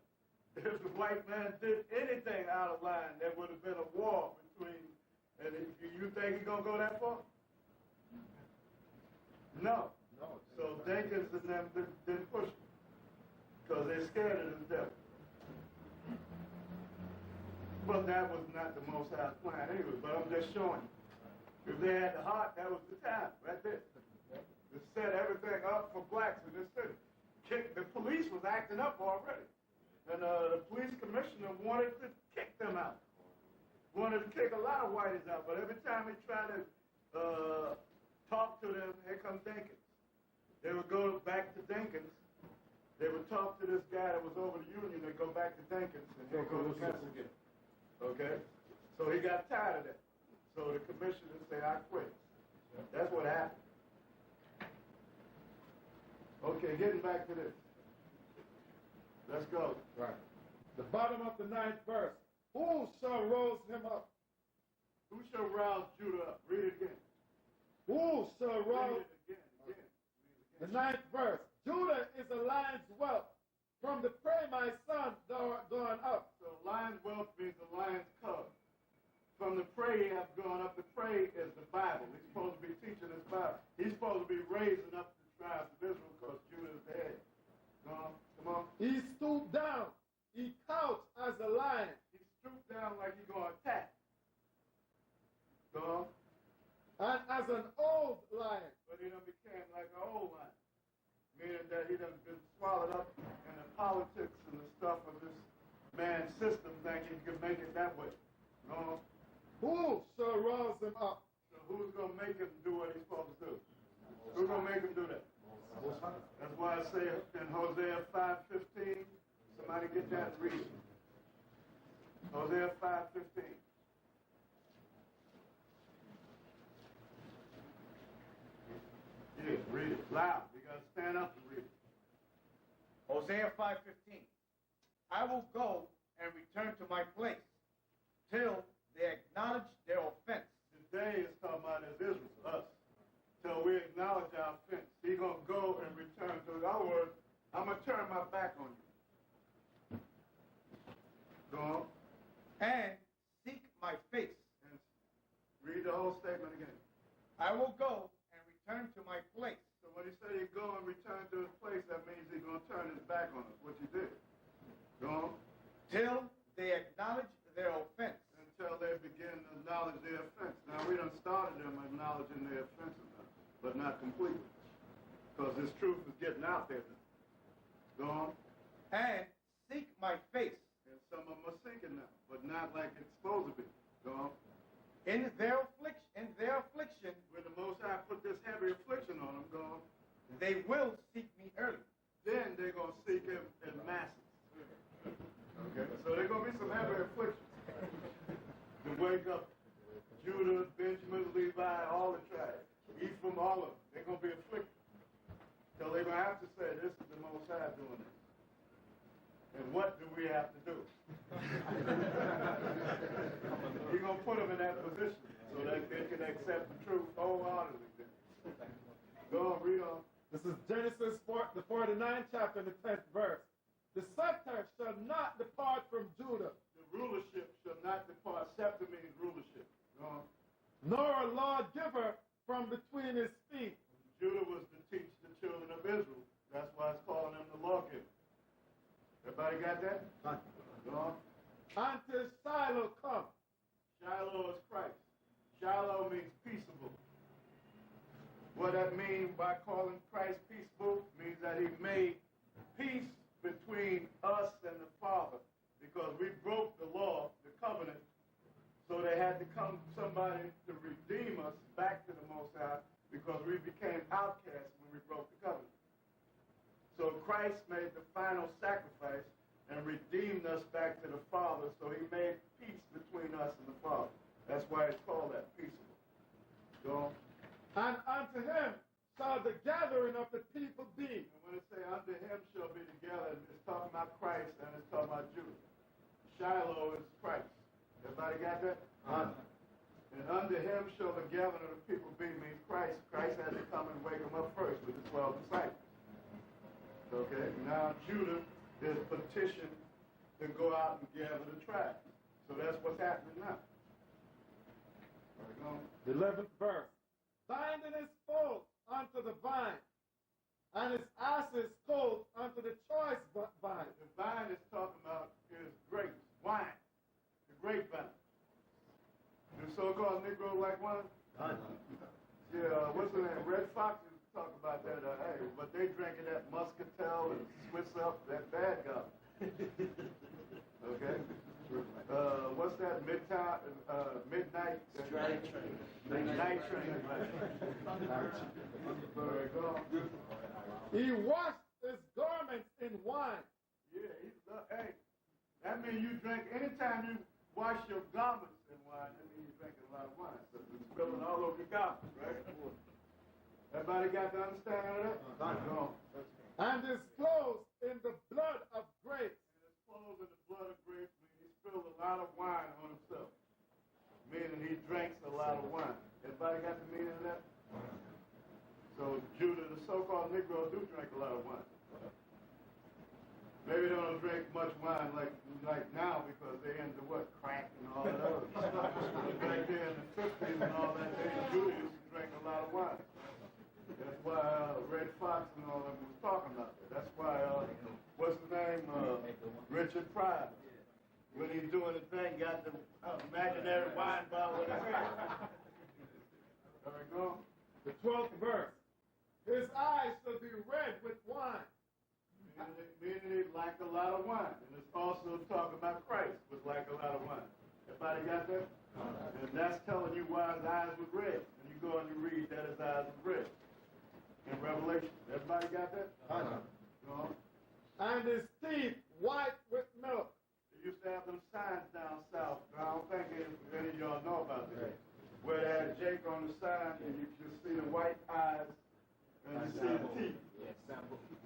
If the white man did anything out of line, there would have been a war between, and you think he's going to go that far? No. So Dinkins and them didn't push it because they're scared of the devil. But that was not the Most High's plan anyway, but I'm just showing you. If they had the heart, that was the time, right there. To set everything up for blacks in this city. The police was acting up already. And the police commissioner wanted to kick them out. Wanted to kick a lot of whiteys out, but every time he tried to talk to them, here comes Dinkins. They would go back to Dinkins. They would talk to this guy that was over the union. They'd go back to Dinkins, and here goes the mess again. Okay? So he got tired of that. So the commissioner said, I quit. That's what happened. Okay, getting back to this. Let's go. Right. The bottom of the 9th verse. Who shall rouse him up? Who shall rouse Judah up? Read it again. Who shall rouse? Read it again. The 9th verse. Judah is a lion's whelp. From the prey, my son, thou art gone up. So lion's whelp means the lion's cub. From the prey he hath gone up. The prey is the Bible. He's supposed to be teaching his Bible. He's supposed to be raising up the tribes of Israel because Judah is the head. Come on. He stooped down. He couched as a lion. He stooped down like he's going to attack. Come on. And as an old lion. But he done became like an old lion. Meaning that he done been swallowed up in the politics and the stuff of this man's system, thinking he could make it that way. No. Who shall rouse him up? So who's going to make him do what he's supposed to do? Who's going to make him do that? That's why I say in Hosea 5:15, somebody get that and read it. Hosea 5:15. Loud. You got to stand up and read it. Hosea 5:15. I will go and return to my place till they acknowledge their offense. Today is talking about as Israel, us. Till we acknowledge our offense. He's going to go and return. So in other words, I'm going to turn my back on you. Go on. And seek my face. And read the whole statement again. I will go and return to my place. So when he said he'd go and return to his place, that means he's going to turn his back on us, which he did. Go on. Till they acknowledge their offense. Until they begin to acknowledge their offense. Now, we done started them acknowledging their offenses now, but not completely. Because this truth is getting out there now. Go on. And seek my face. And some of them are seeking now, but not like it's supposed to be. Go on. In their affliction, when the Most High put this heavy affliction on them, go on, they will seek me early. Then they're going to seek him in masses. Okay? So there's going to be some heavy affliction. To wake up Judah, Benjamin, Levi, all the tribes, Ephraim, all of them. They're going to be afflicted. So they're going to have to say, this is the Most High doing this. And what do we have to do? He's going to put them in that position so that they can accept the truth wholeheartedly. Go on, read on. This is Genesis 4, the 49th chapter, the 10th verse. The scepter shall not depart from Judah. The rulership shall not depart. Scepter means rulership. Go on. Nor a lawgiver from between his feet. Judah was to teach the children of Israel. That's why it's calling them the lawgiver. Everybody got that? Go on. Until Shiloh come. Shiloh is Christ. Shiloh means peaceable. What that means by calling Christ peaceable means that he made peace between us and the Father, because we broke the law, the covenant, so there had to come somebody to redeem us back to the Most High, because we became outcasts when we broke the covenant. So Christ made the final sacrifice and redeemed us back to the Father, so he made peace between us and the Father. That's why it's called that, peaceable. Go on. And unto him shall the gathering of the people be. And when it say unto him shall be together, it's talking about Christ and it's talking about Judah. Shiloh is Christ. Everybody got that? And unto him shall the gathering of the people be means Christ. Christ had to come and wake them up first with the 12 disciples. Okay? Now Judah is petitioned to go out and gather the tribes. So that's what's happening now. The 11th verse. Binding his foal unto the vine, and his asses colt unto the choice vine. The vine is talking about is grapes, wine, the grapevine. The so-called Negro like wine? Yeah, what's the name? Red Fox used to talk about that. Hey, but they drinking that Muscatel and Swiss up, that bad guy. Okay? What's that? Midnight train. Midnight train. He washed his garments in wine. Yeah, hey, that means you drink, anytime you wash your garments in wine, that means you're drinking a lot of wine. So it's spilling all over your garments, right? Everybody got the understanding of that? Go on. And his clothes in the blood of grapes. And his clothes in the blood of grapes means he spilled a lot of wine on himself. Meaning he drinks a lot of wine. Everybody got the meaning of that? So Judah, the so-called Negroes, do drink a lot of wine. Maybe they don't drink much wine like now because they're into what? Crack and all that other stuff. But back there in the 50s and all that, Judah used to drink a lot of wine. That's why Red Fox and all of them was talking about that. That's why, what's his name? Richard Pryor. When he's doing the thing, got the imaginary wine bottle in his hand. There we go. The 12th verse. His eyes shall be red with wine. Meaning he like a lot of wine. And it's also talking about Christ was like a lot of wine. Everybody got that? And that's telling you why his eyes were red. And you go and you read that his eyes were red. In Revelation. Everybody got that? Go on. And his teeth white with milk. They used to have them signs down south. I don't think any of y'all know about that. Where they had Jake on the sign and you can see the white eyes And you see the teeth.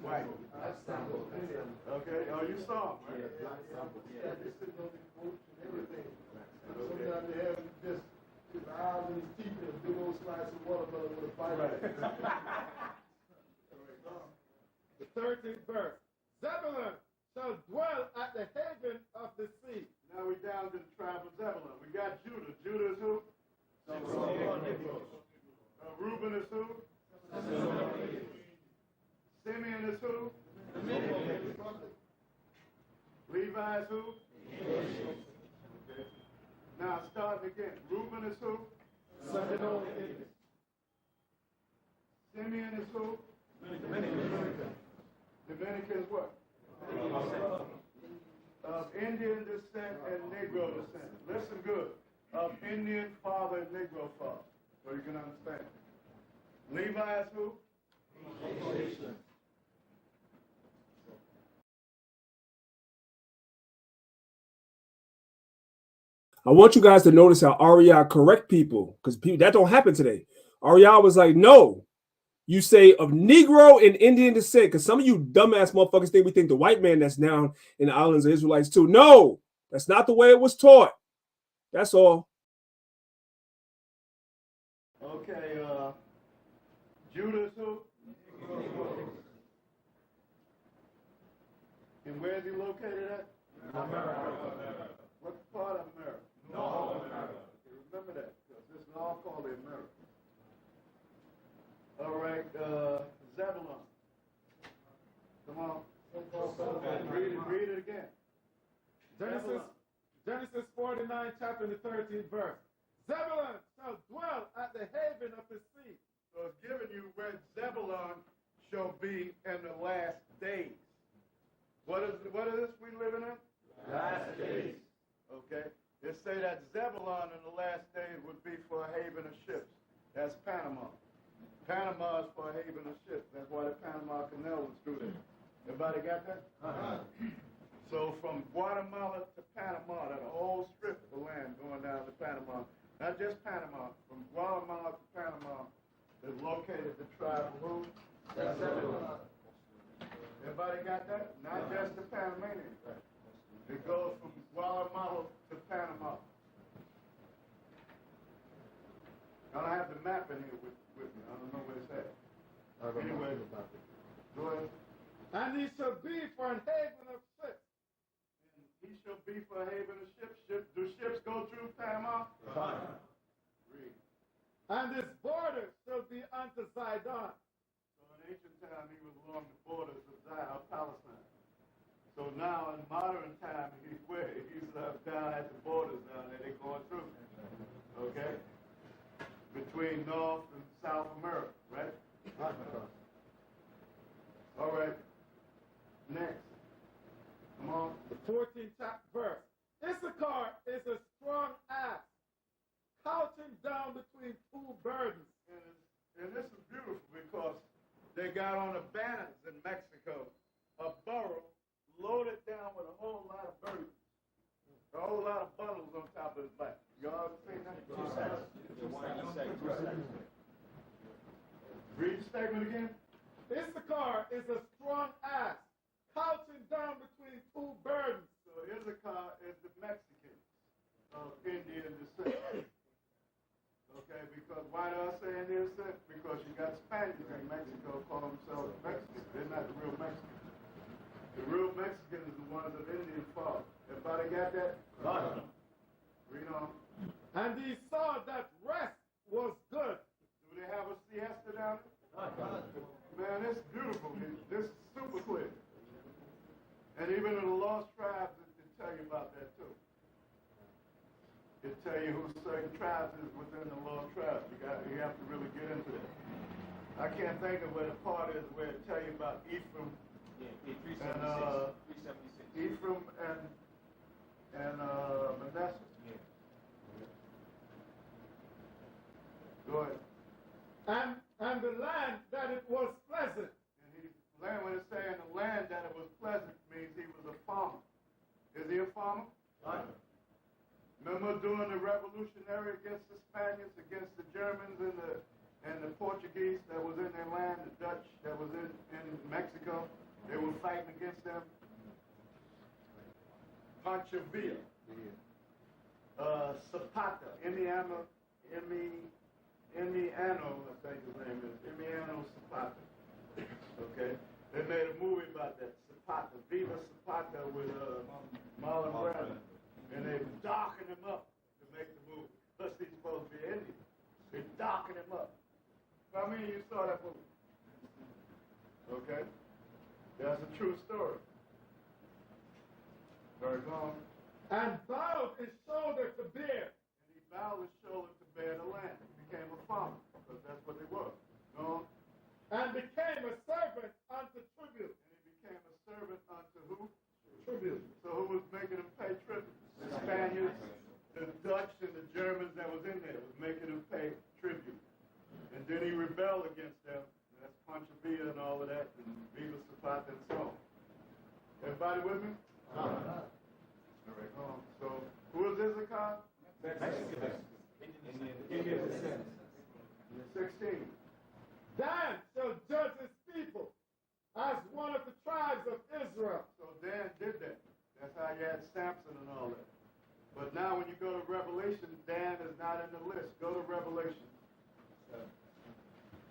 White. Okay, oh, you saw them, right? Yeah, they sitting on these boats and everything. Sometimes they have just his eyes and his teeth and a big old slice of watermelon with a bite of it. The 13th verse. Zebulun shall dwell at the haven of the sea. Now we're down to the tribe of Zebulun. We got Judah. Judah is who? Reuben is who? Simeon is who? Levi is who? Okay. Now starting again. Reuben is who? Simeon is who? Dominican is what? Of Indian descent and Negro descent. Listen good. Of Indian father and Negro father. So you can understand. Levi is who? I want you guys to notice how Aharayh correct people, because that don't happen today. Aharayh was like, no, you say of Negro and Indian descent, because some of you dumbass motherfuckers think we think the white man that's now in the islands are Israelites too. No, that's not the way it was taught. That's all. Okay, Judah is who? And where is he located at? America. What part of America? North America. Okay, remember that, because this is all called America. All right, Zebulun. Come on. Read it again. Genesis 49, chapter the 13th verse. Zebulun shall dwell at the haven of the sea. So it's giving you where Zebulun shall be in the last days. What is this we living in? Last days. Okay. It say that Zebulun in the last days would be for a haven of ships. That's Panama. Panama is for a haven of ships. That's why the Panama Canal was through there. Everybody got that? So from Guatemala to Panama, that whole strip of land going down to Panama, not just Panama, from Guatemala to Panama is located the tribe of who? Zebulun. Everybody got that? Not just the Panamanians. It goes from Guatemala to Panama. I don't have the map in here with me. I don't know where it's at. Anyway, go ahead. And he shall be for an haven of ships. And he shall be for a haven of ships. Do ships go through Panama? Read. And his border shall be unto Zidon. So in ancient time, he was along the borders of Palestine. So now in modern time, he's down at the borders down there. They're going through. Okay? Between North and South America, right? All right. Next. Come on. The 14th verse. Issachar is a strong ass, couching down between two burdens. And this is beautiful because they got on the banners in Mexico a burro loaded down with a whole lot of burdens. A whole lot of bundles on top of his back. Y'all ever seen that? Read the statement again. Issachar is a strong ass, couching down between two burdens. So Issachar is the Mexicans of Indian descent. Okay, because why do I say Indian descent? Because you got Spaniards in Mexico call themselves Mexicans. They're not the real Mexicans. The real Mexicans is the ones of Indian father. Everybody got that? Read on. And he saw that rest was good. Do they have a siesta down there? Man, it's beautiful. This is super clear. And even in the lost tribes, it tell you about that too. It tell you who certain tribes is within the lost tribes. You have to really get into that. I can't think of where the part is where it tell you about Ephraim. And Ephraim and Manasseh. Go ahead. And the land that it was pleasant. And when it's saying the land that it was pleasant means he was a farmer. Is he a farmer? Right. Remember during the revolutionary against the Spaniards, against the Germans and the Portuguese that was in their land, the Dutch that was in Mexico, they were fighting against them. Pancho Villa, Zapata, Emiliano, I think his name is, Emiliano Zapata. Okay? They made a movie about that, Zapata, Viva Zapata with Marlon Brando. And they darkened him up to make the movie. Plus he's supposed to be Indian. They darkened him up. How many of you saw that movie? Okay? That's a true story. Very long. And bowed his shoulder to bear. And he bowed his shoulder to bear the land. He became a farmer, because that's what they were. No? And became a servant unto tribute. And he became a servant unto who? Tribute. So who was making him pay tribute? The Spaniards, the Dutch, and the Germans that was in there was making him pay tribute. And then he rebelled against them. And that's Pancho Villa and all of that, and Viva Zapata and so on. Everybody with me? All right. So who is Issachar? Indian descent. 16. Dan shall judge his people as one of the tribes of Israel. So Dan did that. That's how you had Samson and all that. But now when you go to Revelation, Dan is not in the list. Go to Revelation.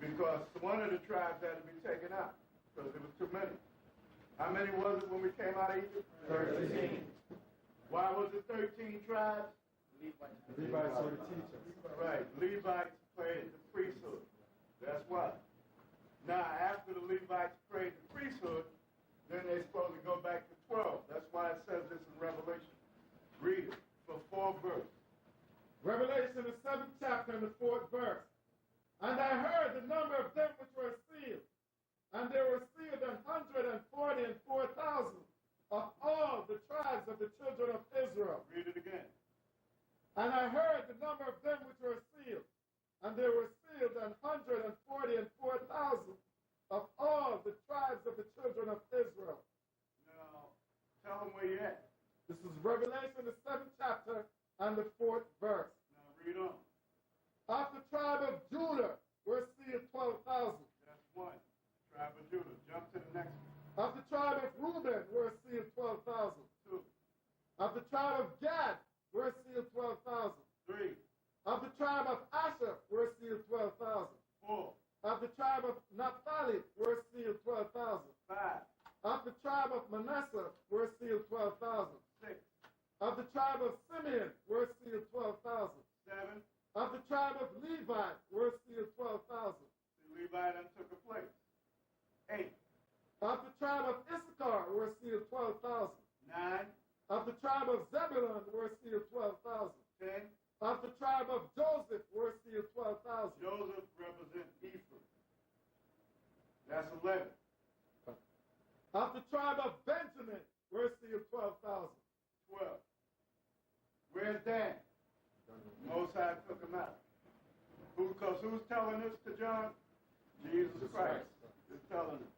Because one of the tribes had to be taken out because there was too many. How many was it when we came out of Egypt? 13. Why was it 13 tribes? Levites were the teachers. Right. Levites played the priesthood. That's why. Now, after the Levites prayed the priesthood, then they're supposed to go back to 12. That's why it says this in Revelation. Read it for 4 verses. Revelation, the 7th chapter and the 4th verse. And I heard the number of them which were sealed, and there were sealed 144,000 of all the tribes of the children of Israel. Read it again. And I heard the number of them which were sealed, and there were sealed 144,000 of all the tribes of the children of Israel. Now, tell them where you're at. This is Revelation, the 7th chapter and the 4th verse. Now, read on. Of the tribe of Judah were sealed 12,000. That's 1. Tribe of Judah. Jump to the next one. Of the tribe of Reuben were sealed 12,000. 2. Of the tribe of Gad were sealed 12,000. 3. Of the tribe of Asher were sealed 12,000. 4. Of the tribe of Naphtali were sealed 12,000. 5. Of the tribe of Manasseh were sealed 12,000. 6. Of the tribe of Simeon were sealed 12,000. 7. Of the tribe of Levi were sealed 12,000. The Levi done took a place. 8. Of the tribe of Issachar were sealed 12,000. 9. Of the tribe of Zebulun were sealed 12,000. 10. Of the tribe of Joseph were sealed 12,000. Joseph represents Ephraim. That's 11. Of the tribe of Benjamin were sealed 12,000. 12. Where's Dan? Most High took him out. Because who's telling this to John? Jesus Christ is telling it.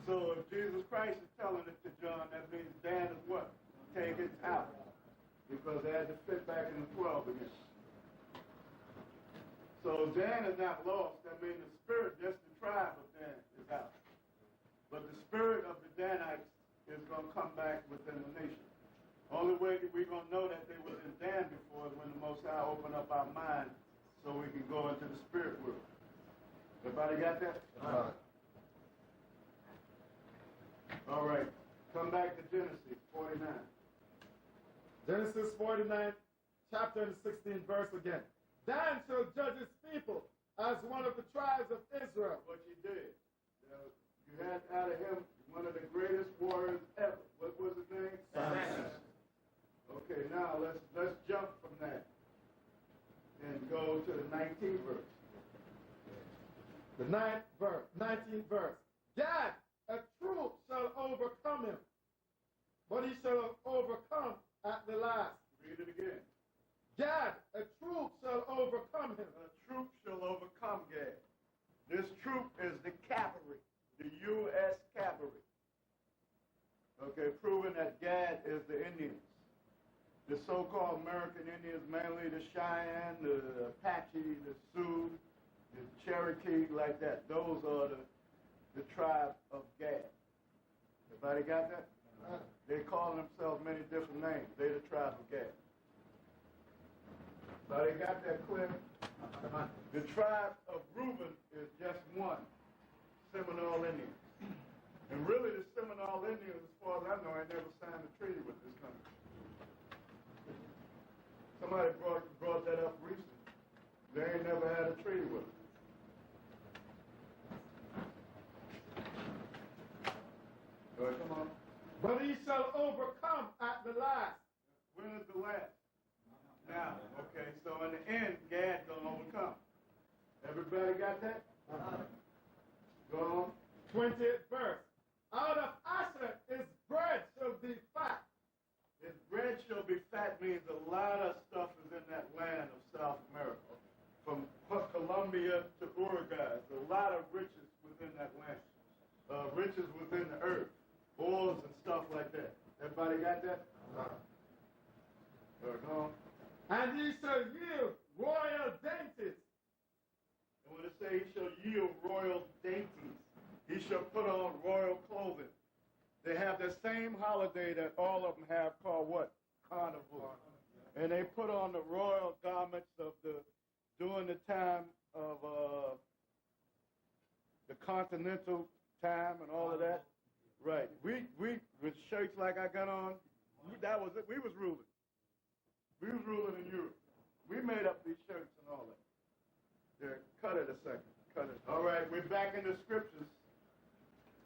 So if Jesus Christ is telling it to John, that means Dan is what? Taken out. Because they had to fit back in the 12 again. So Dan is not lost. That means the spirit, just the tribe of Dan is out. But the spirit of the Danites is going to come back within the nation. Only way that we're going to know that they was in Dan before is when the Most High open up our mind so we can go into the spirit world. Everybody got that? All right. Come back to Genesis 49. Genesis 49, chapter and 16th verse again. Dan shall judge his people as one of the tribes of Israel. What you did. You had out of him one of the greatest warriors ever. What was his name? Samson. Okay, now let's jump from that and go to the 19th verse. The 19th verse. Gad, a troop shall overcome him, but he shall overcome at the last. Read it again. Gad, a troop shall overcome him. A troop shall overcome Gad. This troop is the cavalry, the U.S. cavalry. Okay, proving that Gad is the Indians. The so-called American Indians, mainly the Cheyenne, the Apache, the Sioux, the Cherokee, like that. Those are the tribe of Gad. Everybody got that? They call themselves many different names. They're the tribe of Gad. Everybody got that clear? The tribe of Reuben is just one, Seminole Indian. And really the Seminole Indians, as far as I know, ain't never signed a treaty with this country. Somebody brought that up recently. They ain't never had a treaty with them. All right, come on. But he shall overcome at the last. When is the last? Now, okay, so in the end, Gad gonna overcome. Everybody got that? Go on. 20th verse. Out of Asher his bread shall be fat. His bread shall be fat means a lot of stuff is in that land of South America. From Colombia to Uruguay, there's a lot of riches within that land. Riches within the earth. Oils and stuff like that. Everybody got that? Go on. And he shall yield royal dainties. And when it say he shall yield royal dainties, he shall put on royal clothing. They have the same holiday that all of them have called what? Carnival. And they put on the royal garments of during the time of the continental time and all of that. Right. We with shirts like I got on, that was it. We was ruling. We was ruling in Europe. We made up these shirts and all that. There, cut it a second. Cut it. All right, we're back in the scriptures.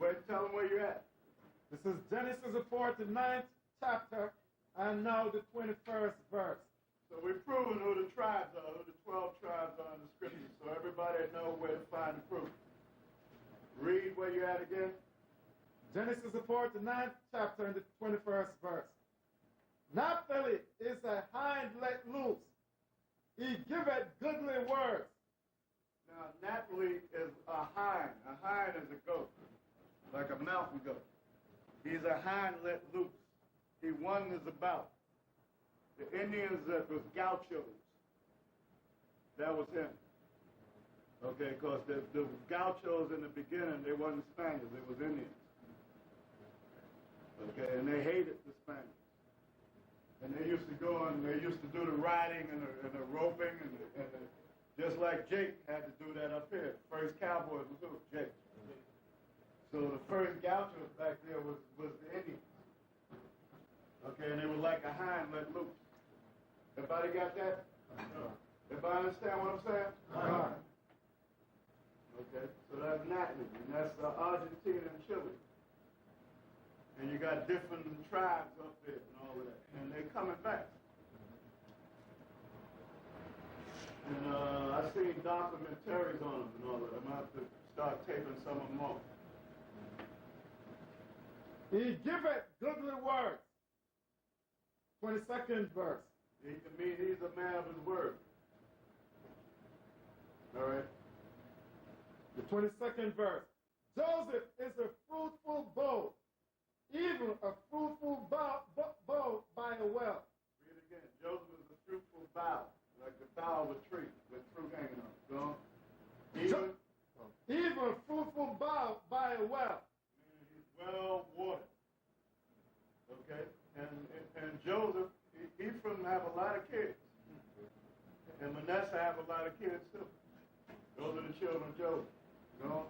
Wait, tell them where you're at. This is Genesis the 49th chapter, and now the 21st verse. So we've proven who the tribes are, who the 12 tribes are in the scriptures, so everybody know where to find the proof. Read where you're at again. Genesis the 49th chapter and the 21st verse. Naphtali is a hind let loose. He giveth goodly words. Now, Naphtali is a hind. A hind is a goat, like a mountain goat. He's a hind let loose. He wonders about. The Indians that was gauchos, that was him. Okay, because the gauchos in the beginning, they wasn't Spaniards, they was Indians. Okay, and they hated the Spaniards. And they used to go and they used to do the riding and the roping and just like Jake had to do that up here. First cowboys was who? Jake. So the first gauchos back there was the Indians. Okay, and they were like a hind let loose. Everybody got that? Everybody understand what I'm saying? Okay, so that's Naphtali, and that's Argentina and Chile. And you got different tribes up there and all of that. And they're coming back. And I've seen documentaries on them and all of that. I'm going to have to start taping some of them off. He giveth goodly words. 22nd verse. He's a man of his word. All right. The 22nd verse. Joseph is a fruitful bow, even a fruitful bow by a well. Read it again. Joseph is a fruitful bough, like the bough of a tree with fruit hanging on it. Go on. Even a fruitful bough by a well. He's well watered. Okay? And Joseph, Ephraim have a lot of kids. And Manasseh have a lot of kids too. Those are the children of Joseph. Go on.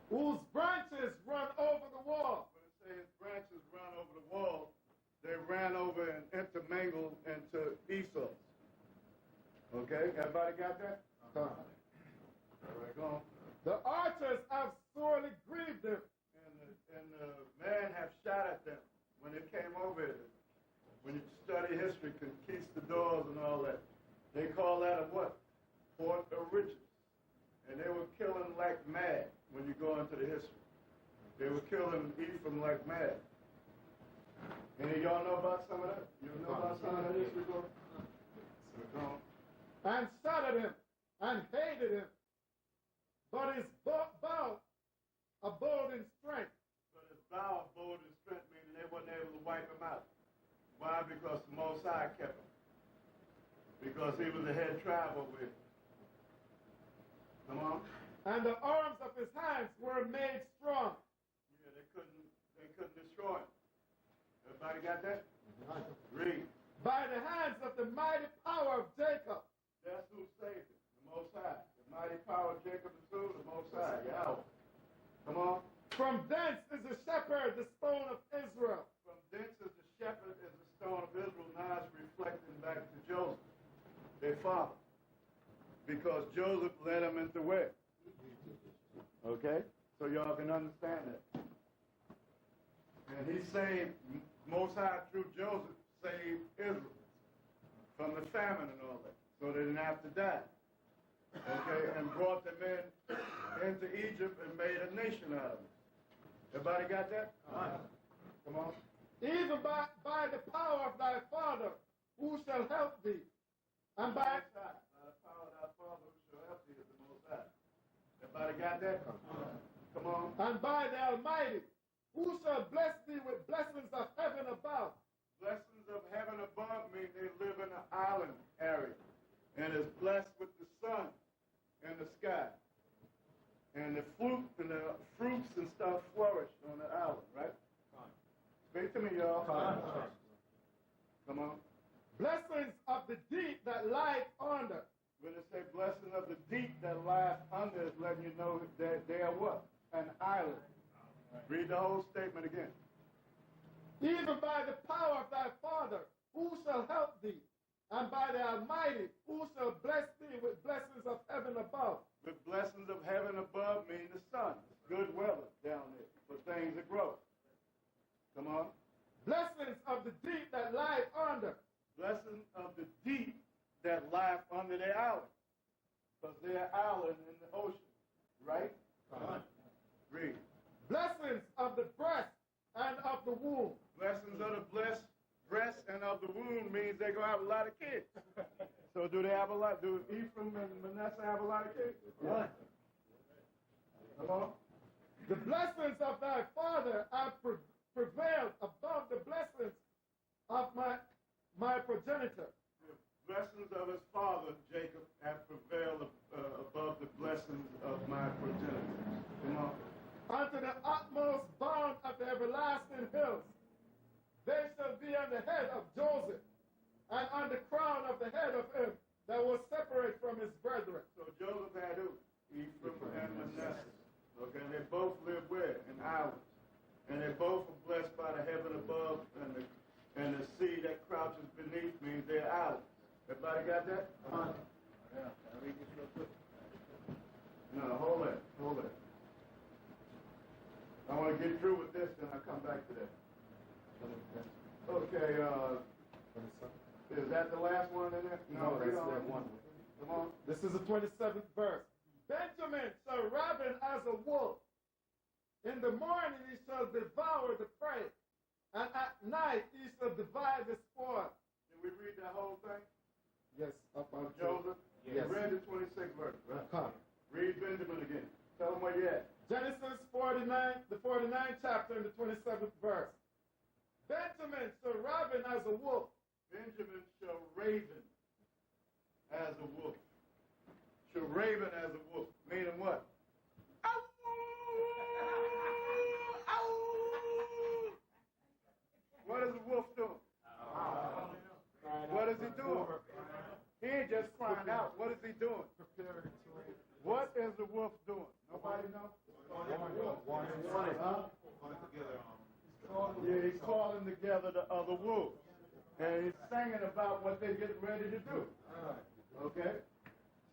Whose branches run over the wall. When it says his branches run over the wall, they ran over and intermingled into Esau's. Okay? Everybody got that? All right, go on. The archers have sorely grieved him. And the man have shot at them when they came over here. When you study history, conquistadors and all that, they call that a what? Port of riches. And they were killing like mad when you go into the history. They were killing Ephraim like mad. Any of y'all know about some of that? You know about some of that history? And shot him and hated him. But his bow abode in strength. But his bow abode in strength, meaning they wasn't able to wipe him out. Why? Because the Most High kept him. Because he was the head tribe over here. Come on. hands were made strong. Yeah, they couldn't destroy him. Everybody got that? Read. By the hands of the mighty power of Jacob. That's who saved him, the Most High. The mighty power of Jacob is who? The Most High, Yahweh. Come on. From thence is the shepherd, the stone of Israel. From thence is the shepherd, is the stone of Israel. Now it's reflecting back to Joseph, their father. Because Joseph led them into where? Okay? So y'all can understand that. And he saved, Most High through Joseph, saved Israel from the famine and all that. So they didn't have to die. Okay? And brought them into Egypt and made a nation out of it. Everybody got that? Come on. Even by the power of thy father, who shall help thee? And by the power of thy father, who shall help thee is the Most High. Everybody got that? Come on. And by the Almighty, who shall bless thee with blessings of heaven above? Blessings of heaven above mean they live in an island area and is blessed with the sun and the sky. And the fruits and stuff flourish on the island, right? Speak to me, y'all. Come on. Blessings of the deep that lie under. When they say blessing of the deep that lies under, is letting you know that they are what? An island. Read the whole statement again. Even by the power of thy father, who shall help thee? And by the Almighty, who shall bless thee with blessings of heaven above? The blessings of heaven above mean the sun. It's good weather down there for things to grow. Come on. Blessings of the deep that lie under. Blessings of the deep that lie under their island. Because they're an island in the ocean. Right? Read. Blessings of the breast and of the womb. Blessings of the breast and of the womb means they're going to have a lot of kids. So do they have a lot? Do Ephraim and Manasseh have a lot of kids? Yeah. Come on. The blessings of thy father have prevailed above the blessings of my progenitor. The blessings of his father, Jacob, have prevailed above the blessings of my progenitor. Come on. Unto the utmost bound of the everlasting hills. They shall be on the head of Joseph, and on the crown of the head of him that was separate from his brethren. So Joseph had who? Ephraim and Manasseh. Okay, they both live where? In islands. And they both are blessed by the heaven above, and the sea that crouches beneath means they're islands. Everybody got that? Yeah, can I read this real quick? No, hold it. I want to get through with this, then I'll come back to that. Okay, is that the last one in there? No, that's that one. Come on. This is the 27th verse. Benjamin shall raven as a wolf. In the morning he shall devour the prey, and at night he shall divide the spoil. Did we read that whole thing? Yes, up on Joseph? Yes. Read the 26th verse, right? Come. Read Benjamin again. Tell them where you at. Genesis 49, the 49th chapter and the 27th verse. Benjamin shall raven as a wolf. Benjamin shall raven as a wolf. Shall raven as a wolf. Meaning what? What is the wolf doing? What is he doing? He ain't just crying out. What is he doing? What is the wolf doing? Nobody knows? Yeah, he's calling together the other wolves. And he's singing about what they're getting ready to do. Okay?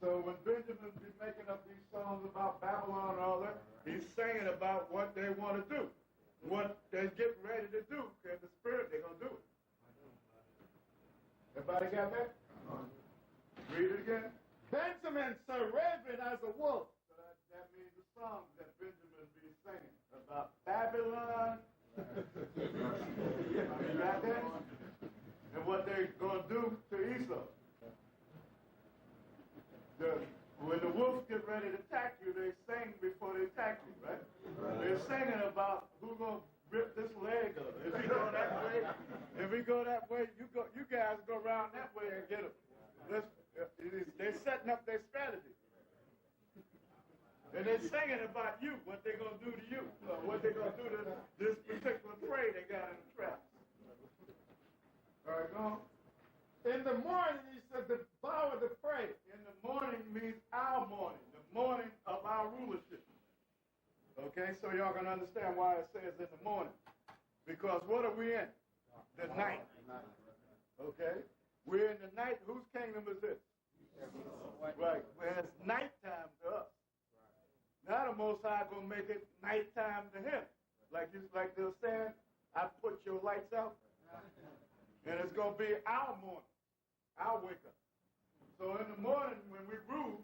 So when Benjamin be making up these songs about Babylon and all that, he's singing about what they want to do. What they're getting ready to do. In the spirit, they're going to do it. Everybody got that? Read it again. Benjamin shall raven as a wolf. So that means the songs that Benjamin be singing about Babylon. You got that? And what they're going to do to Esau. When the wolves get ready to attack you, they sing before they attack you, right? They're singing about who's going to rip this leg up. If we go that way, you guys go around that way and get them. They're setting up their strategy. And they They're singing about you, what they're going to do to you, what they're going to do to this particular prey they got in the trap. All right, go on. In the morning, he said, devour the prey. In the morning means our morning, the morning of our rulership. Okay, so y'all can understand why it says in the morning. Because what are we in? The night. Okay? We're in the night. Whose kingdom is this? Right. Well, it's nighttime to us. Now the Most High gonna make it nighttime to him. Like they're saying, I put your lights out. And it's gonna be our morning. Our wake up. So in the morning when we rule,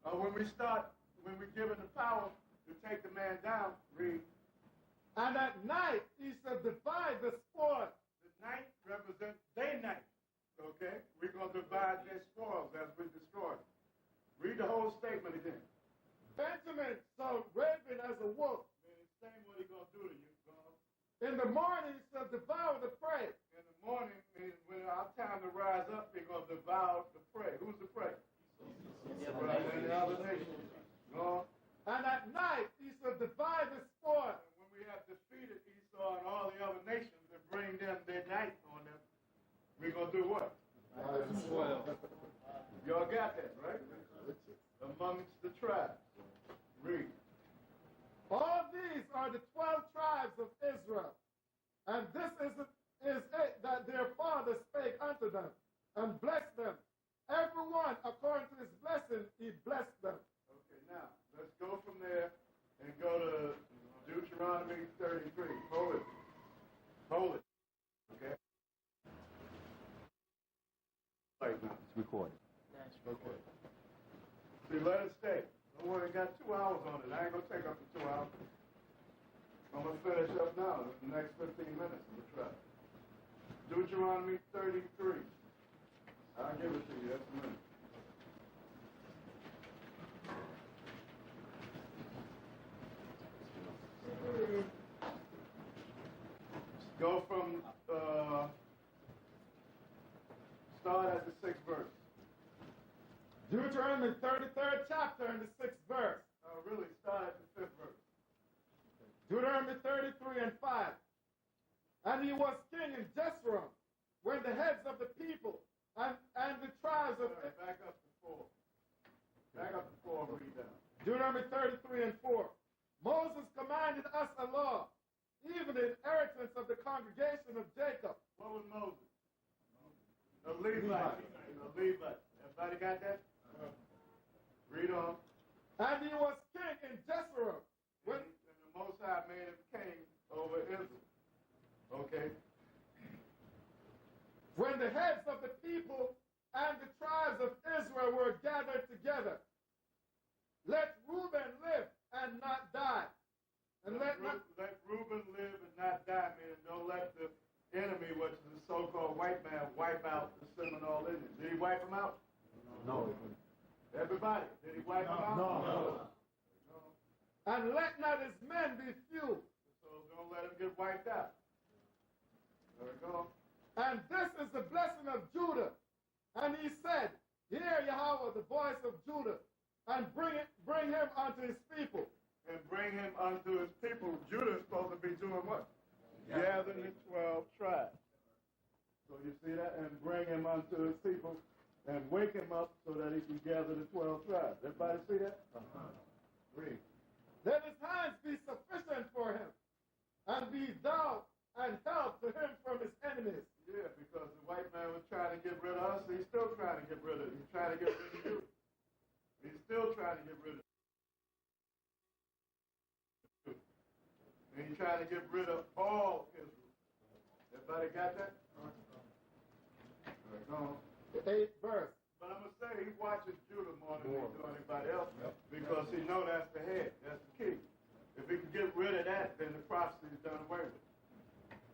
when we're given the power to take the man down, read. And at night he said, divide the spoil. The night represents day night. Okay? We're going to divide their spoils as we destroy them. Read the whole statement again. Benjamin saw raving as a wolf. Man, it's saying what he's going to do to you. In the morning he said, devour the prey. In the morning, when our time to rise up, we're going to devour the prey. Who's the prey? Right, and the other nations. Go on. And at night he said, divide the spoil. And when we have defeated Esau and all the other nations and bring them their night on them, we're going to do what? Y'all got that, right? Amongst the tribes. Read. All these are the 12 tribes of Israel. And this is it that their father spake unto them, and blessed them. Everyone, according to his blessing, he blessed them. Okay, now, let's go from there and go to Deuteronomy 33. Hold it. Hold it. Okay? Right now. It's recorded. Okay. See, let it stay. Don't worry, got 2 hours on it. I ain't going to take up to 2 hours. I'm going to finish up now. The next 15 minutes of the track. Deuteronomy 33. I'll give it to you. That's a minute. Go from, start at the 6th verse. Deuteronomy 33rd chapter and the 6th verse. Really, start at the 5th verse. Deuteronomy 33 and 5. And he was king in Jeshurun, when the heads of the people and the tribes of... Right, back up to 4. Back up to 4, read down. Deuteronomy 33 and 4. Moses commanded us a law, even the inheritance of the congregation of Jacob. What was Moses? A Levite. A Levite. Everybody got that? Read on. And he was king in Jeshurun. And the Most High made him king over Israel. Okay. When the heads of the people and the tribes of Israel were gathered together, let Reuben live and not die. And let Reuben live and not die, meaning don't let the enemy, which is the so-called white man, wipe out the Seminole Indians. Did he wipe them out? No. Everybody, did he wipe them out? No. And let not his men be few. So don't let him get wiped out. There we go. And this is the blessing of Judah. And he said, hear Yahweh, the voice of Judah, and bring him unto his people. And bring him unto his people. Judah is supposed to be doing what? Gathering the 12 tribes. So you see that? And bring him unto his people and wake him up so that he can gather the 12 tribes. Everybody see that? Read. Let his hands be sufficient for him, and be thou and help to him from his enemies. Yeah, because the white man was trying to get rid of us, he's still trying to get rid of He's trying to get rid of you. He's still trying to get rid of you. And he's trying to get rid of all Israel. Everybody got that? No. The 8th verse. But I'm going to say he watches Judah more than he do anybody else because he know that's the head. That's the key. If he can get rid of that, then the prophecy is done away with.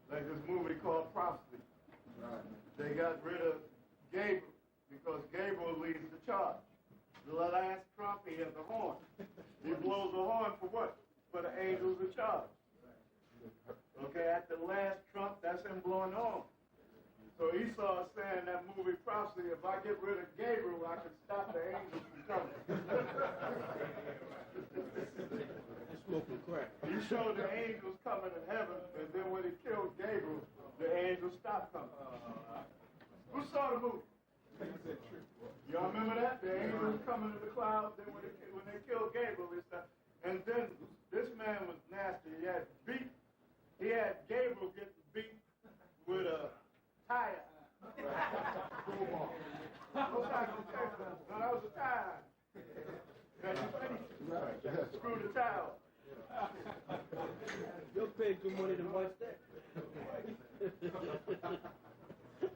Like this movie called Prophecy. Right. They got rid of Gabriel because Gabriel leads the charge. The last trump, he has the horn. He blows the horn for what? For the angels in charge. Okay, at the last trump, that's him blowing the horn. So Esau is saying that movie prophecy, if I get rid of Gabriel, I can stop the angels from coming. Smoking crack. He showed the angels coming in heaven, and then when he killed Gabriel, the angels stopped coming. Who saw the movie? Y'all remember that? The angels coming in the clouds, then when they killed Gabriel, they stopped. And then this man was nasty. He had Gabriel get beat with a tire. No, that was a tire. Screw the towel. You'll pay good money to watch that.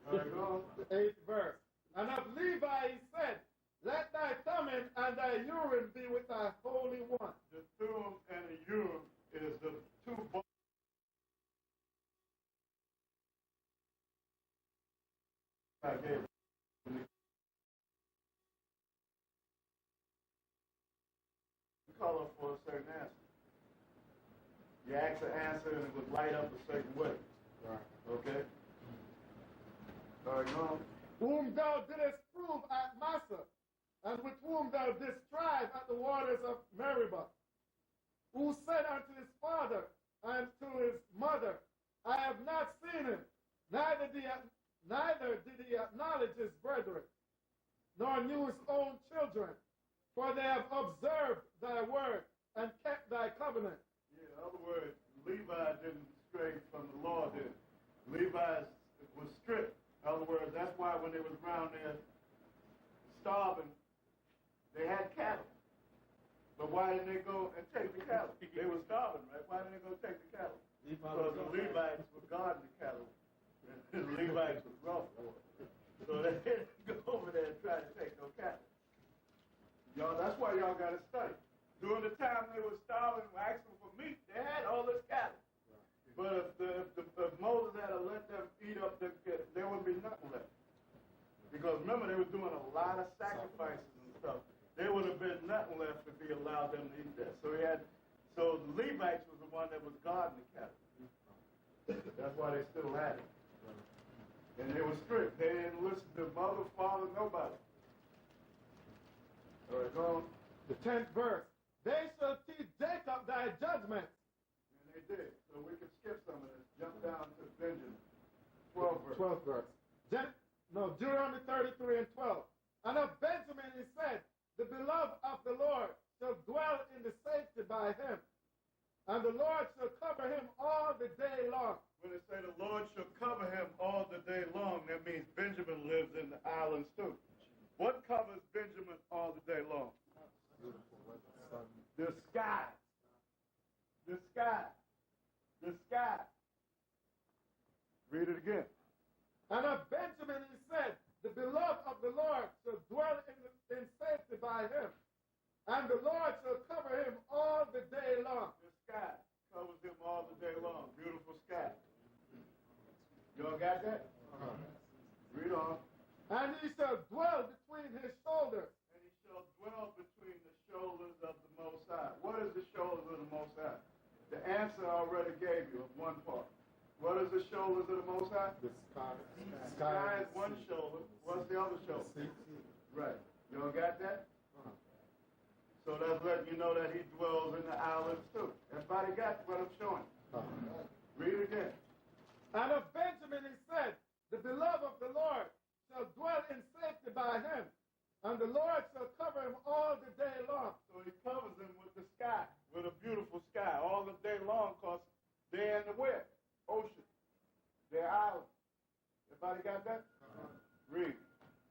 All right, go on. The 8th verse. And of Levi he said, let thy Thummim and thy Urim be with thy Holy One. The Thummim and the Urim is the two books. I gave color for a certain answer. You ask an answer and it would light up a certain way. Right. Okay? All right, go on. Whom thou didst prove at Massa, and with whom thou didst strive at the waters of Meribah, who said unto his father and to his mother, I have not seen him, neither did he acknowledge his brethren, nor knew his own children, for they have observed thy word and kept thy covenant. Yeah, in other words, Levi didn't stray from the law then. Levi was strict. In other words, that's why when they was around there starving, they had cattle. But why didn't they go and take the cattle? They were starving, right? Why didn't they go take the cattle? Because the Levites were guarding the cattle. And the Levites was rough. So they didn't go over there and try to take no cattle. Y'all, that's why y'all got to study. During the time they were starving, asking for meat, they had all this cattle. But if Moses had let them eat up, there would be nothing left. Because remember, they were doing a lot of sacrifices and stuff. There would have been nothing left if he allowed them to eat that. So the Levites was the one that was guarding the cattle. That's why they still had it. And they were strict. They didn't listen to mother, father, nobody. All right, go on. The 10th verse. They shall teach Jacob thy judgments. And they did. So we can skip some of this. Jump down to Benjamin. 12th verse. 12th verse. Deuteronomy 33 and 12. And of Benjamin he said, the beloved of the Lord shall dwell in the safety by him, and the Lord shall cover him all the day long. When they say the Lord shall cover him all the day long, that means Benjamin lives in the islands too. What covers Benjamin all the day long? The sky. The sky. The sky. Read it again. And of Benjamin he said, the beloved of the Lord shall dwell in safety by him, and the Lord shall cover him all the day long. The sky covers him all the day long. Beautiful sky. Y'all got that? Read on. And he shall dwell between his shoulders. And he shall dwell between the shoulders of the Most High. What is the shoulders of the Most High? The answer I already gave you of one part. What is the shoulders of the Most High? The sky. The sky is one shoulder. What's the other shoulder? Right. Y'all got that? So that's letting you know that he dwells in the islands too. Everybody got what I'm showing? Read it again. And of Benjamin he said, the beloved of the Lord shall dwell in safety by him, and the Lord shall cover him all the day long. So he covers him with the sky, with a beautiful sky, all the day long, because they're in the where? Ocean. They're islands. Everybody got that? Read.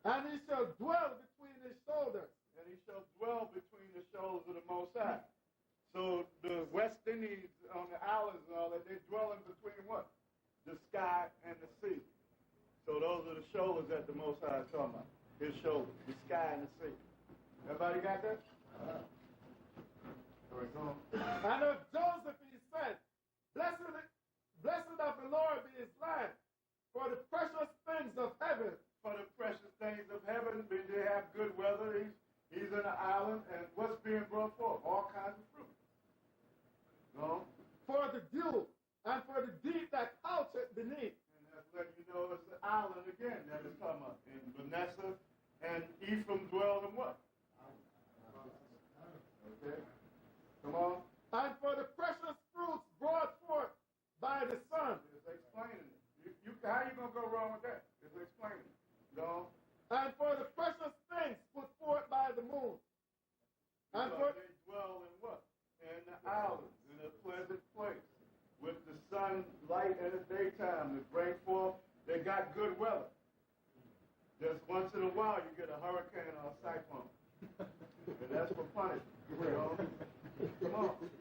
And he shall dwell between his shoulders. And he shall dwell between the shoulders of the Most High. So the West Indies on the islands and all that, they dwell in between what? The sky and the sea. So those are the shoulders that the Most High is talking about. His shoulders, the sky and the sea. Everybody got that? All right, go on. And of Joseph he said, Blessed of the Lord be his land, for the precious things of heaven. For the precious things of heaven, they have good weather. He's in an island, and what's being brought forth? All kinds of fruit. No? For the dew, and for the deep that coucheth beneath. And that's letting you know it's an island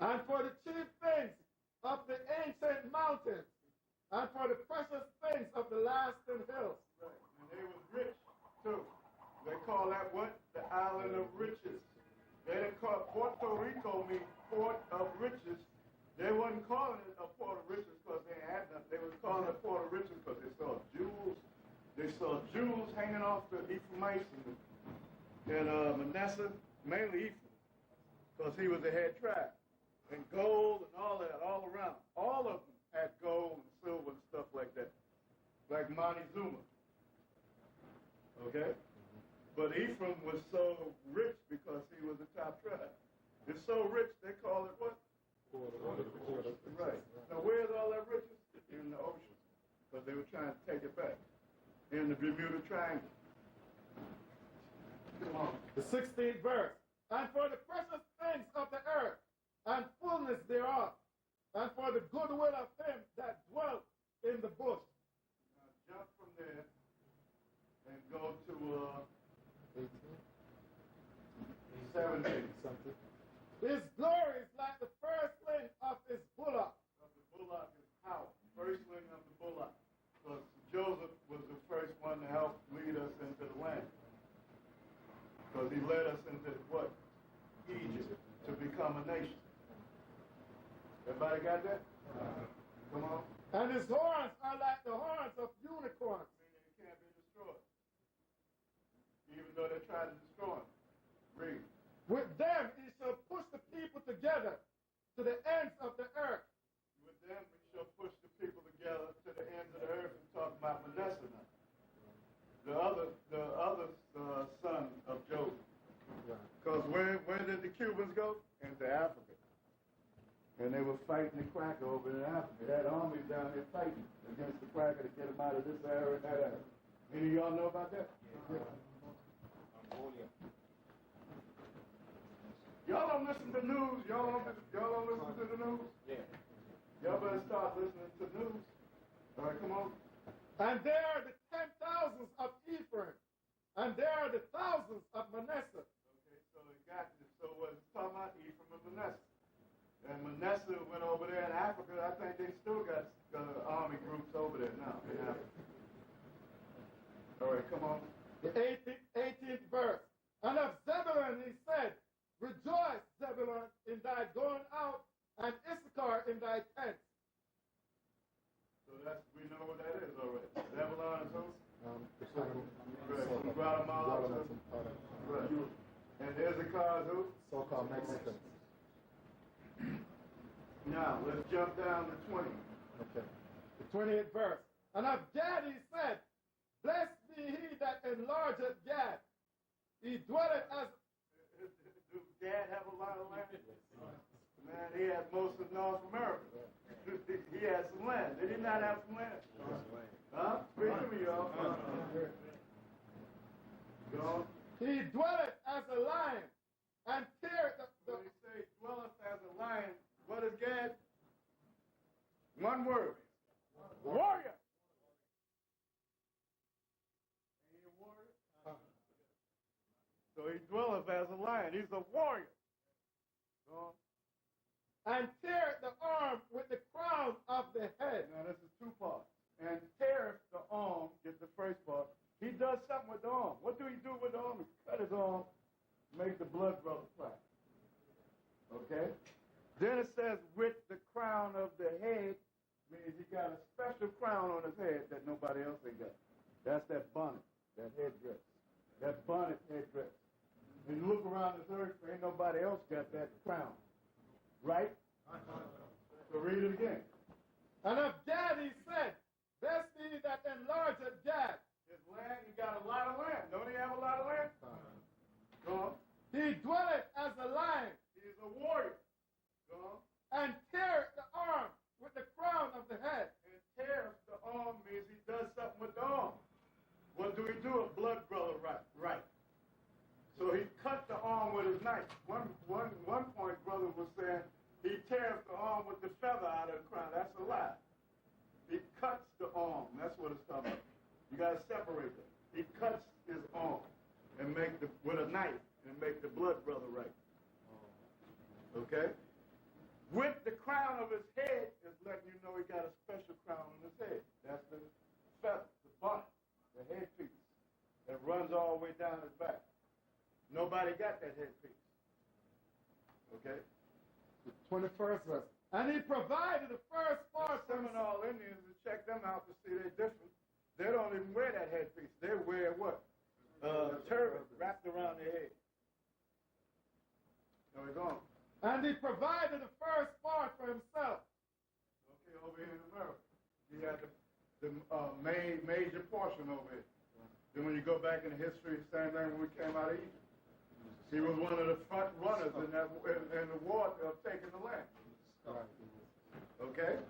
and for the chief things of the ancient mountains, and for the precious things of the lasting hills. Right. And they was rich, too. They call that what? The island of riches. They didn't call Puerto Rico mean port of riches. They wasn't calling it a port of riches because they had nothing. They was calling it port of riches because they saw jewels. They saw jewels hanging off the Ephraimites and Manasseh, mainly Ephraim, because he was the head tribe. And gold and all that, all around. All of them had gold and silver and stuff like that. Like Montezuma. Okay? But Ephraim was so rich because he was the top tribe. It's so rich, they call it what? Right. Now, where's all that riches? In the ocean. Because they were trying to take it back. In the Bermuda Triangle. Come on. The 16th verse. And for the precious things of the earth, and fullness thereof, and for the goodwill of him that dwelt in the bush. Now, jump from there and go to 17. His glory is like the firstling of his bullock. Of the bullock is power. Firstling of the bullock. Because Joseph was the first one to help lead us into the land. Because he led us into what? Egypt, to become a nation. Everybody got that? Come on. And his horns are like the horns of unicorns. Meaning it can't be destroyed. Even though they try to destroy him. Read. With them he shall push the people together to the ends of the earth. With them we shall push the people together to the ends of the earth. And talk about Manasseh now. The other son of Joseph. Because where did the Cubans go? Into Africa. And they were fighting the cracker over in Africa. They had armies down there fighting against the cracker to get them out of this area and that area. Any of y'all know about that? Y'all don't listen to news. Y'all don't listen to the news? Yeah. Y'all better start listening to news. All right, come on. And there are the 10,000s of Ephraim, and there are the thousands of Manasseh. Okay, so it got this. So what it's talking about? Ephraim and Manasseh. And Manasseh went over there in Africa. I think they still got army groups over there now in Africa. All right, come on. The 18th verse. And of Zebulun he said, rejoice, Zebulun, in thy going out, and Issachar in thy tents. So we know what that is already. Zebulun is who? Right, who brought them all up to? Right. And Issachar is who? So-called Mexicans. Now, let's jump down to 20. Okay. The 28th verse. And of Gad he said, blessed be he that enlargeth Gad. He dwelleth as... Does Gad have a lot of land? Man, he has most of North America. He has some land. Did he not have some land? Huh? Speak to me, y'all. Go on. He dwelleth as a lion, and teareth When he say dwelleth as a lion, what is Gad? One word. Warrior. Ain't he a warrior? So he dwelleth as a lion. He's a warrior. Go on. and teareth the arm with the crown of the head. Now this is two parts. And teareth the arm is the first part. He does something with the arm. What do he do with the arm? He cut his arm, make the blood brother cry. Okay? Then it says with the crown of the head, means he got a special crown on his head that nobody else ain't got. That's that bonnet, that headdress. That bonnet headdress. When you look around this earth, ain't nobody else got that crown. Right? So read it again. And of Gad he said, blessed be that enlargeth Gad. His land, he got a lot of land. Don't he have a lot of land? Go on. He dwelleth as a lion. He is a warrior. Go on. And teareth the arm with the crown of the head. And tears the arm means he does something with the arm. What do he do? A blood brother right. So he cut the arm with his knife. One point, brother was saying he tears the arm with the feather out of the crown. That's a lie. He cuts the arm. That's what it's talking about. You got to separate them. He cuts his arm and with a knife and make the blood brother right. Okay? With the crown of his head is letting you know he got a special crown on his head. That's the feather, the bonnet, the headpiece that runs all the way down his back. Nobody got that headpiece. Okay? The 21st verse. And he provided the first part for Seminole Indians, to check them out to see they're different. They don't even wear that headpiece. They wear what? Turban wrapped around their head. There we go. And he provided the first part for himself. Okay, over here in America. He had the major portion over here. Then when you go back in history, same thing when we came out of Egypt. He was one of the front runners in the war of taking the land. Okay?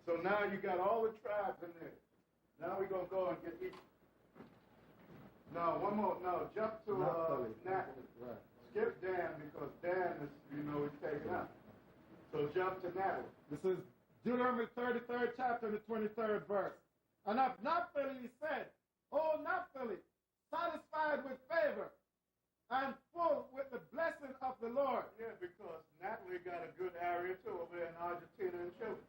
So now you got all the tribes in there. Now we're going to go and get Egypt. Now, one more. No, jump to Naphtali. Right. Skip Dan because Dan is, is taken out. So jump to Naphtali. This is Deuteronomy 33rd chapter, the 23rd verse. And of Naphtali he said, O Naphtali, satisfied with favor and full with the blessing of the Lord. Yeah, because Naphtali got a good area too over there in Argentina and Chile.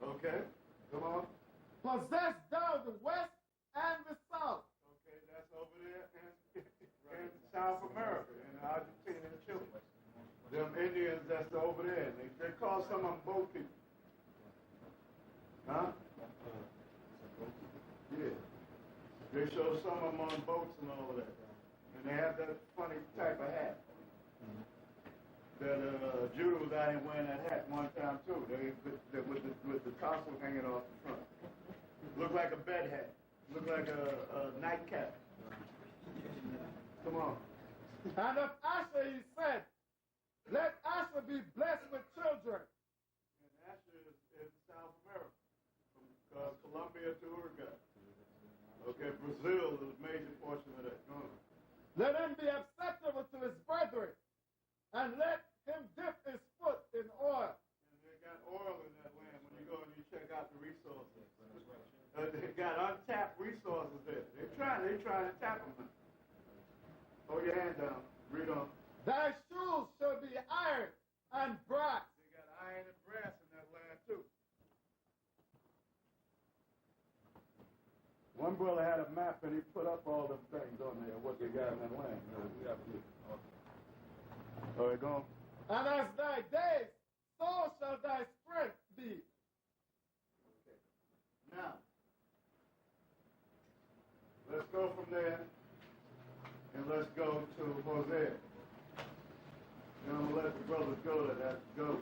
Okay, come on. Possess thou the west and the south. Okay, that's over there in South America, in Argentina and Chile. Them Indians that's over there, they call some of them boat people. Huh? Yeah. They show some of them on boats and all that. And they have that funny type of hat. That Judah was out here wearing that hat one time too. With the tassel hanging off the front. Looked like a bed hat. Looked like a nightcap. Come on. And of Asher he said, let Asher be blessed with children. And Asher is in South America, from Colombia to Uruguay. Okay, Brazil is a major portion of that. Go on. Let him be acceptable to his brethren, and let him dip his foot in oil. And they got oil in that land when you go and you check out the resources. They got untapped resources there. They're trying to tap them. Hold your hand down. Read on. Thy shoes shall be iron and brass. They got iron and brass in that land too. One brother had a map and he put up all them things on there, what they got in that land. All right, go on. And as thy days, so shall thy strength be. Okay. Now, let's go from there and let's go to Hosea. Then I'm going to let the brothers go that have to go.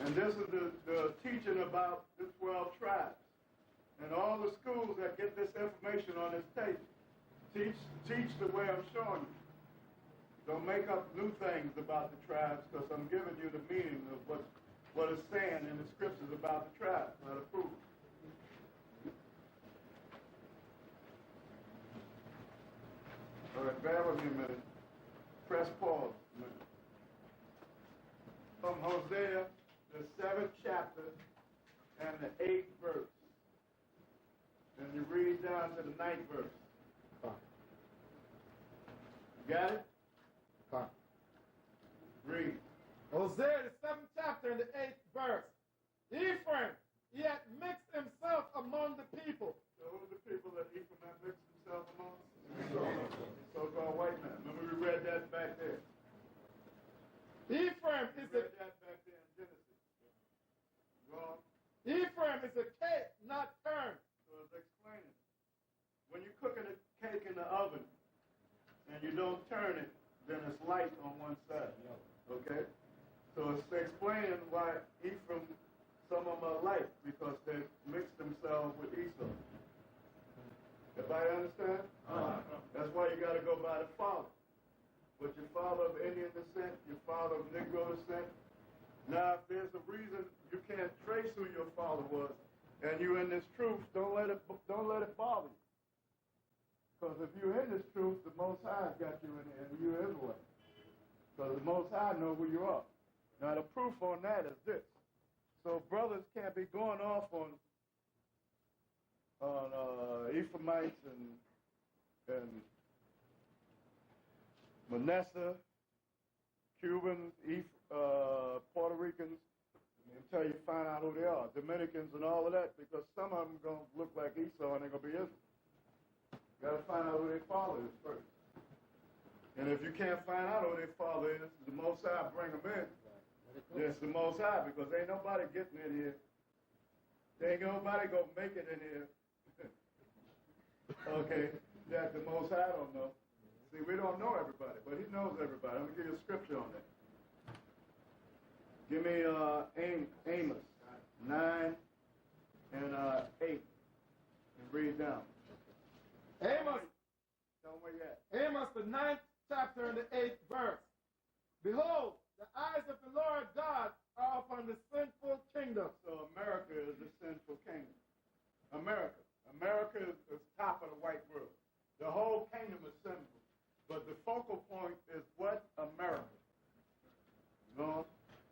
And this is the teaching about the 12 tribes. And all the schools that get this information on this tape, teach the way I'm showing you. Don't make up new things about the tribes, because I'm giving you the meaning of what is saying in the scriptures about the tribes, how to prove it. All right, bear with me a minute. Press pause a minute. From Hosea, the 7th chapter and the 8th verse. And you read down to the 9th verse. You got it? Read. Hosea, the 7th chapter and the 8th verse. Ephraim, he hath mixed himself among the people. So who are the people that Ephraim had mixed himself among? So-called white man. Remember we read that back there. Ephraim is read that back there in Genesis. Go on. Ephraim is a cake not turned. So it's explaining. When you're cooking a cake in the oven and you don't turn it, then it's light on one side. Okay? So it's explaining why Ephraim, some of them are light, because they mixed themselves with Esau. Everybody understand? That's why you got to go by the father. But your father of Indian descent, your father of Negro descent. Now, if there's a reason you can't trace who your father was, and you're in this truth, don't let it bother you. Because if you're in this truth, the Most High got you in here, and you're Israelite. Because the Most High know who you are. Now, the proof on that is this. So brothers can't be going off on Ephraimites and Manasseh, Cubans, Puerto Ricans, until you find out who they are. Dominicans and all of that, because some of them are going to look like Esau and they're going to be Israel. You got to find out who their father is first. And if you can't find out who their father is, the Most High bring them in. It's the Most High, because ain't nobody getting in here. There ain't nobody going to make it in here. Okay, that the Most High don't know. See, we don't know everybody, but he knows everybody. I'm going to give you a scripture on that. Give me Amos 9 and 8, and read down. Amos, Tell them where you at. Amos, the 9th chapter and the 8th verse. Behold, the eyes of the Lord God are upon the sinful kingdom. So America is the sinful kingdom. America is top of the white world. The whole kingdom is sinful. But the focal point is what? America. No?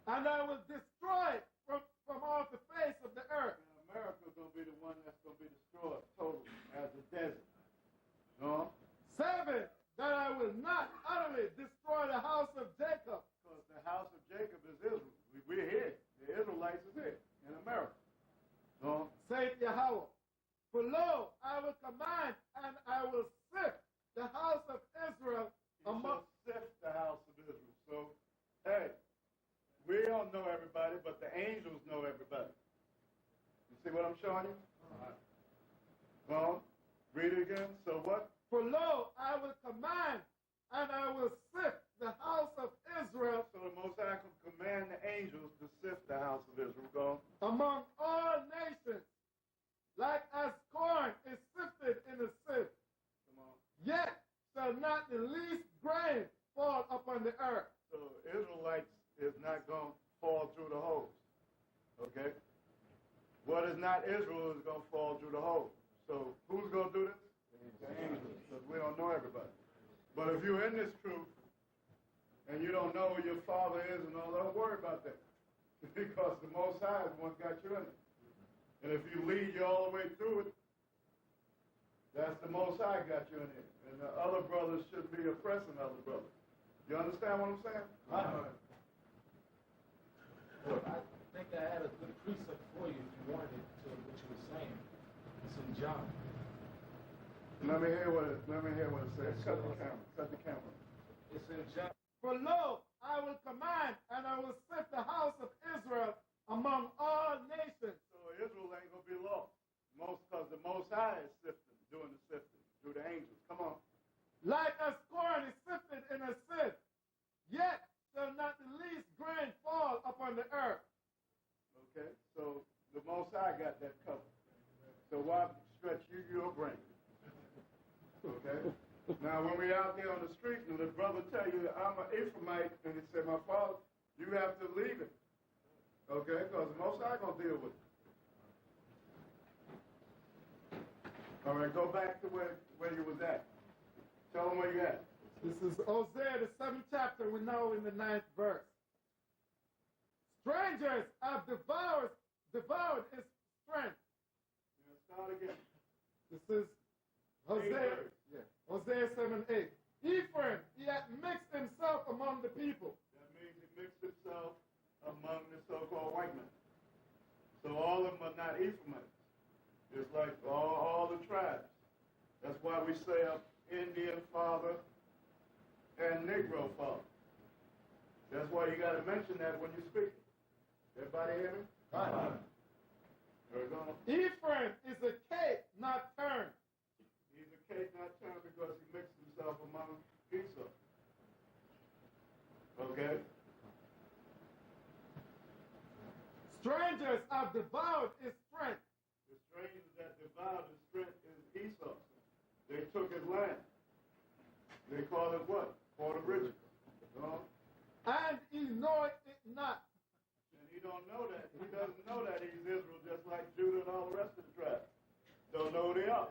And I will destroy it from off the face of the earth. And America is going to be the one that's going to be destroyed totally as a desert. No? 7, that I will not utterly destroy the house of Jacob. Because the house of Jacob is Israel. We're here. The Israelites is here in America. No? Saith Yahweh. For lo, I will command and I will sift the house of Israel among... Sift the house of Israel. So, hey, we don't know everybody, but the angels know everybody. You see what I'm showing you? All right. Well, read it again. So what? For lo, I will command and I will sift the house of Israel. So the Most High can command the angels to sift the house of Israel. Go on. Among all nations, like as corn is sifted in a sieve. Come on. Yet shall not the least grain fall upon the earth. So Israelites is not going to fall through the holes. Okay? What is not Israel is going to fall through the holes. So who's going to do this? The angels. Because we don't know everybody. But if you're in this truth and you don't know who your father is and all, don't worry about that. Because the Most High is the one got you in it. And if you lead you all the way through it, that's the Most High got you in it. And the other brothers shouldn't be oppressing other brothers. You understand what I'm saying? I think I had a good precept for you if you wanted it to what you were saying. It's in John. Let me hear what it says. Cut the camera. It's in John. For lo, I will command and I will sift the house of Israel among all nations. So Israel ain't gonna be lost. Because the Most High is sifting, doing the sifting through the angels. Come on. Like as corn is sifted in a sieve, yet shall not the least grain fall upon the earth. Okay, so the Most High got that covered. So why stretch your brain? Okay? Now, when we're out there on the street and the brother tell you, I'm an Ephraimite, and he said, my father, you have to leave it. Okay? Because the Most High going to deal with it. All right, go back to where you was at. Tell them where you at. This is Hosea, the 7th chapter. We're now in the 9th verse. Strangers have devoured his strength. Yeah, start again. This is Hosea. Hosea 7:8. Ephraim, he hath mixed himself among the people. That means he mixed himself among the so-called white men. So all of them are not Ephraimites. It's like all the tribes. That's why we say Indian father and Negro father. That's why you got to mention that when you speak. Everybody hear me? Right. There we go. Ephraim is a cake not turned. He's a cake not turned because he mixed himself among Esau. Okay? Strangers have devoured his strength. The strangers that devoured his strength is Esau. They took his land. They call it what? Puerto Rico. And he knoweth it not. And he don't know that. He doesn't know that he's Israel just like Judah and all the rest of the tribes. Don't know who they are.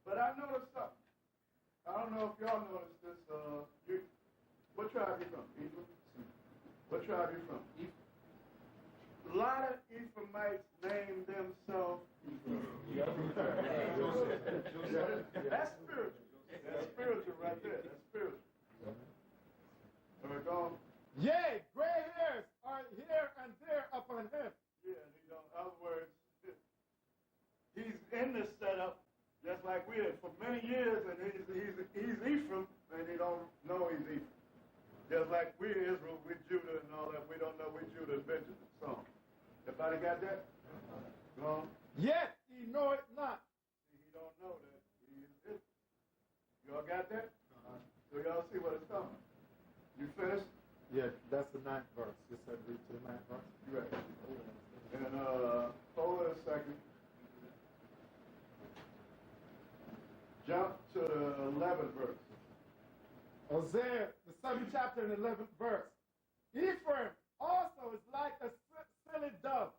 But I noticed something. I don't know if y'all noticed this. What tribe you from? Ephraim? What tribe you from? A lot of Ephraimites name themselves Ephraim. That's spiritual. That's spiritual right there. That's spiritual. Just like we Israel, we Judah and all that. We don't know we Judah and Benjamin. So, everybody got that? Go on. Yet ye know it not. He don't know that. He is Israel. Y'all got that? So y'all see what it's talking. You finished? Yeah, that's the 9th verse. You said read to the 9th verse. You ready? And hold it a second. Jump to the 11th verse. Hosea, the 7th chapter and 11th verse. Ephraim also is like a silly dove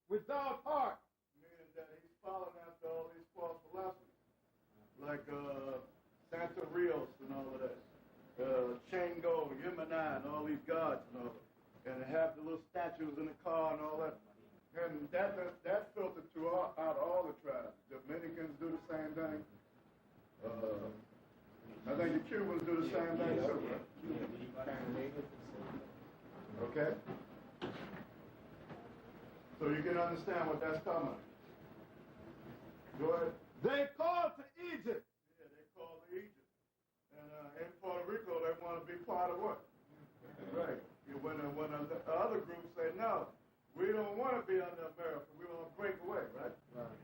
without heart. Meaning that he's following after all these false philosophies. Like Santa Rios and all of that. Shango, Yemeni, and all these gods and all that. And they have the little statues in the car and all that. And that filtered out all the tribes. Dominicans do the same thing. I think the Cubans do the same thing too, right? Okay? So you can understand what that's talking about. Go ahead. They called to Egypt. Yeah, they call to Egypt. And in Puerto Rico, they want to be part of what? Right. When the other groups say, no, we don't want to be under America. We want to break away, right? Right.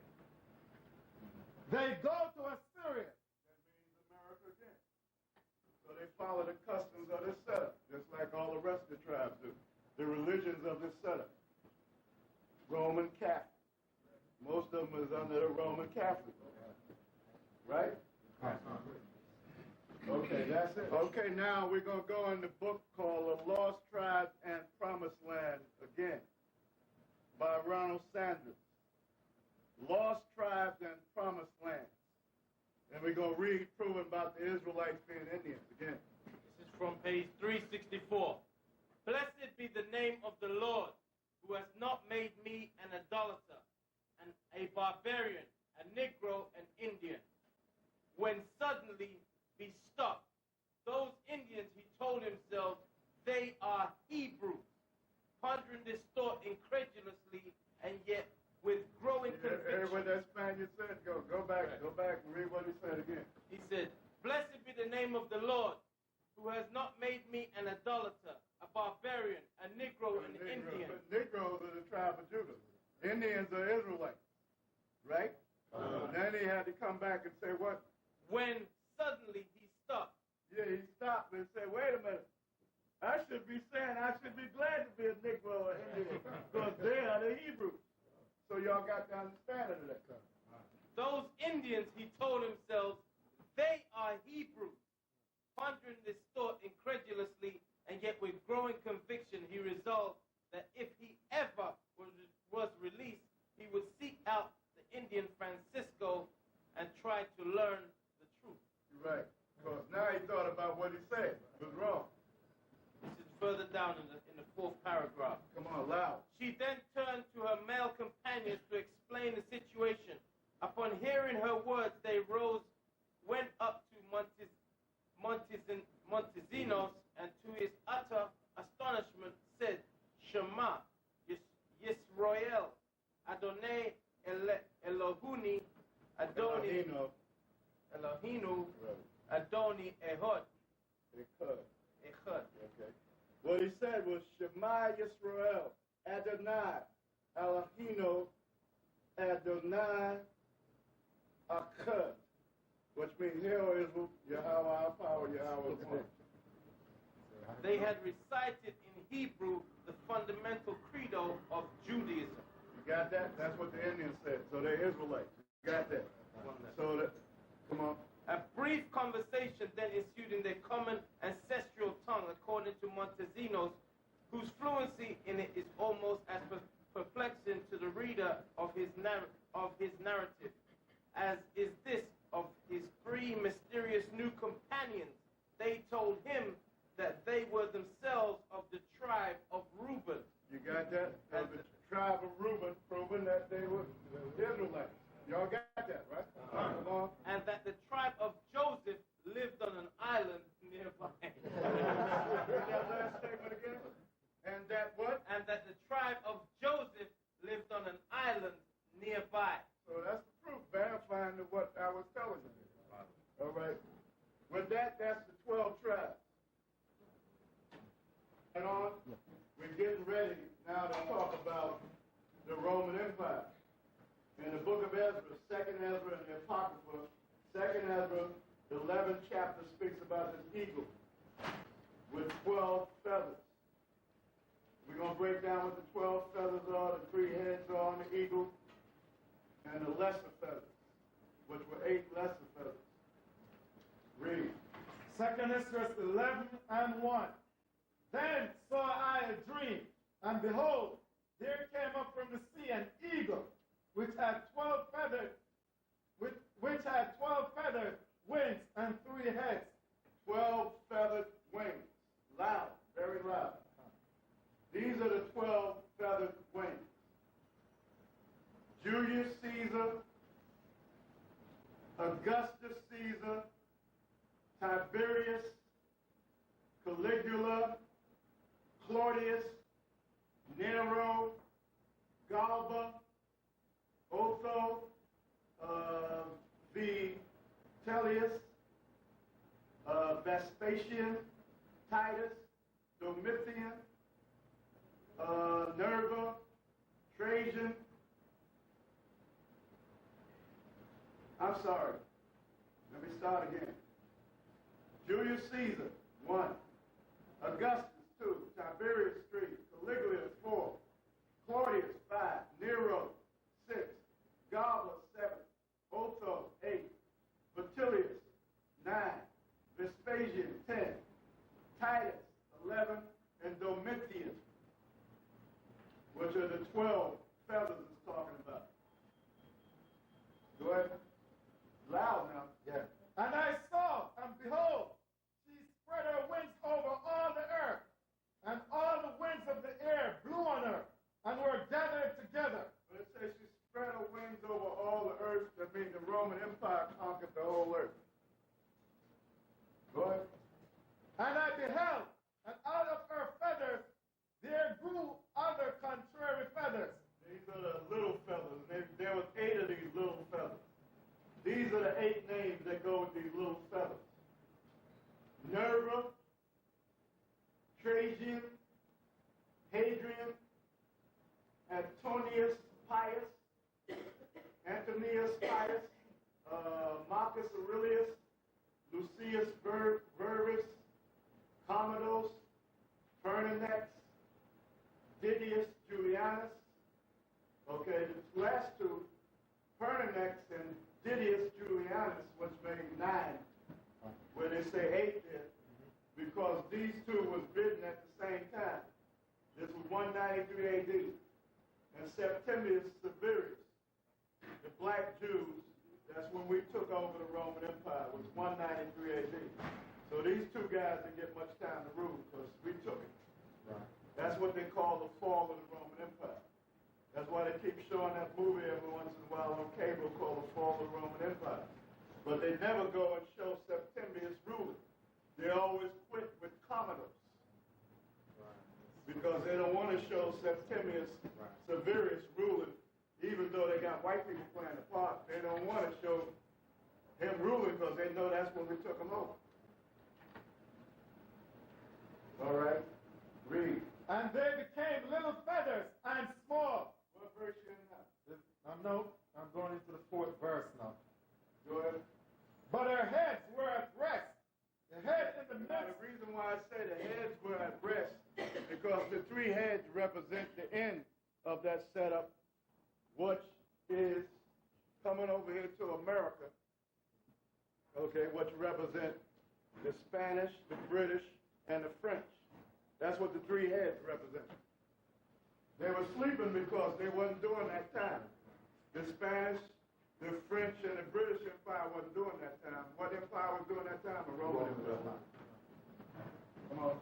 They go to Assyria. That means America again. So they follow the customs of this setup, just like all the rest of the tribes do. The religions of this setup. Roman Catholic. Most of them is under the Roman Catholic. Right? Okay, that's it. Okay, now we're going to go in the book called The Lost Tribes and Promised Land again by Ronald Sanders. Lost Tribes and Promised Land. And we're going to read proving about the Israelites being Indians again. This is from page 364. Blessed be the name of the Lord, who has not made me an idolater, and a barbarian, a Negro, an Indian. When suddenly be stopped, those Indians, he told himself, they are Hebrews, pondering this thought incredulously, and yet with growing conviction. What that Spaniard said, go back and read what he said again. He said, blessed be the name of the Lord, who has not made me an idolater, a barbarian, a Negro, an Indian. But Negroes are the tribe of Judah. Indians are Israelites, right? Then he had to come back and say what? When suddenly he stopped. Yeah, he stopped and said, wait a minute. I should be glad to be a Negro or Indian because they are the Hebrews. So y'all got the understanding of that. Those Indians, he told himself, they are Hebrews. Pondering this thought incredulously, and yet with growing conviction, he resolved that if he ever was released, he would seek out the Indian Francisco and try to learn the truth. You're right. Because now he thought about what he said was wrong. This is further down in the 4th paragraph. Come on, loud. She then turned to her male companions to explain the situation. Upon hearing her words, they went up to Montesinos, and to his utter astonishment said, Shema, Yisroel, Adonai Elohuni, Elohinu, Adoni Ehud. Echad. Okay. What he said was Shema Yisrael, Adonai Elohinu, Adonai Echad. Which means, Hail Israel, Yahweh our power, Yahweh is one. They had recited in Hebrew the fundamental credo of Judaism. You got that? That's what the Indians said. So they're Israelites. You got that? So that, come on. A brief conversation then ensued in their common ancestral tongue, according to Montesinos, whose fluency in it is almost as perplexing to the reader of his narrative as is this of his 3 mysterious new companions. They told him that they were themselves of the tribe of Reuben. You got that? And the tribe of Reuben, proving that they were Israelites. Y'all got that, right? Come on. And that the tribe of Joseph lived on an island nearby. Read that last statement again. And that what? And that the tribe of Joseph lived on an island nearby. So that's the proof, verifying what I was telling you. All right. With that, that's the 12 tribes. feathers. We're going to break down what the 12 feathers are, the 3 heads are on the eagle, and the lesser feathers, which were 8 lesser feathers. Read. 2 Esdras 11:1. Then saw I a dream, and behold, there came up from the sea an eagle, which had 12 feathered wings and 3 heads. 12 feathered wings. Loud, very loud. These are the 12 feathered wings. Julius Caesar, Augustus Caesar, Tiberius, Caligula, Claudius, Nero, Galba, Otho, Vitellius, Vespasian, Titus, Domitian, Nerva, Trajan. I'm sorry. Let me start again. Julius Caesar, 1. Augustus, 2. Tiberius, 3. Caligula, 4. Claudius, 5. Nero, 6. Galba, 7. Otho, 8. Vitellius, 9. Vespasian, 10. Titus, 11. And Domitian, which are the 12 feathers it's talking about. Go ahead. Loud now. Yeah. And I saw, and behold, she spread her wings over all the earth, and all the winds of the air blew on her, and were gathered together. When it says she spread her wings over all the earth, that means the Roman Empire conquered the whole earth. Go ahead. And I beheld, and out of her feathers there grew other contrary feathers. These are the little feathers. There was 8 of these little feathers. These are the 8 names that go with these little feathers. Nerva, Trajan, Hadrian, Antonius Pius, Antonius Pius, Marcus Aurelius, Lucius Verus, Commodus, Pertinax, Didius Julianus. Okay, the last 2, Pertinax and Didius Julianus, which made 9, where they say 8 there, because these 2 was written at the same time. This was 193 AD. And Septimius Severus, the black Jews, that's when we took over the Roman Empire, was 193 AD. So these 2 guys didn't get much time to rule because we took it. Right. That's what they call the fall of the Roman Empire. That's why they keep showing that movie every once in a while on cable called The Fall of the Roman Empire. But they never go and show Septimius ruling. They always quit with Commodus. Because they don't want to show Septimius Severus ruling, even though they got white people playing the part. They don't want to show him ruling because they know that's when we took him over. All right, read. And they became little feathers and small. What verse you in now? I'm going into the 4th verse now. Go ahead. But her heads were at rest. The head in the Now, midst. the reason why I say the heads were at rest, because the 3 heads represent the end of that setup, which is coming over here to America, okay, which represent the Spanish, the British, and the French. That's what the 3 heads represent. They were sleeping because they wasn't doing that time. The Spanish, the French, and the British Empire wasn't doing that time. What empire was doing that time? The Roman Empire. Come on.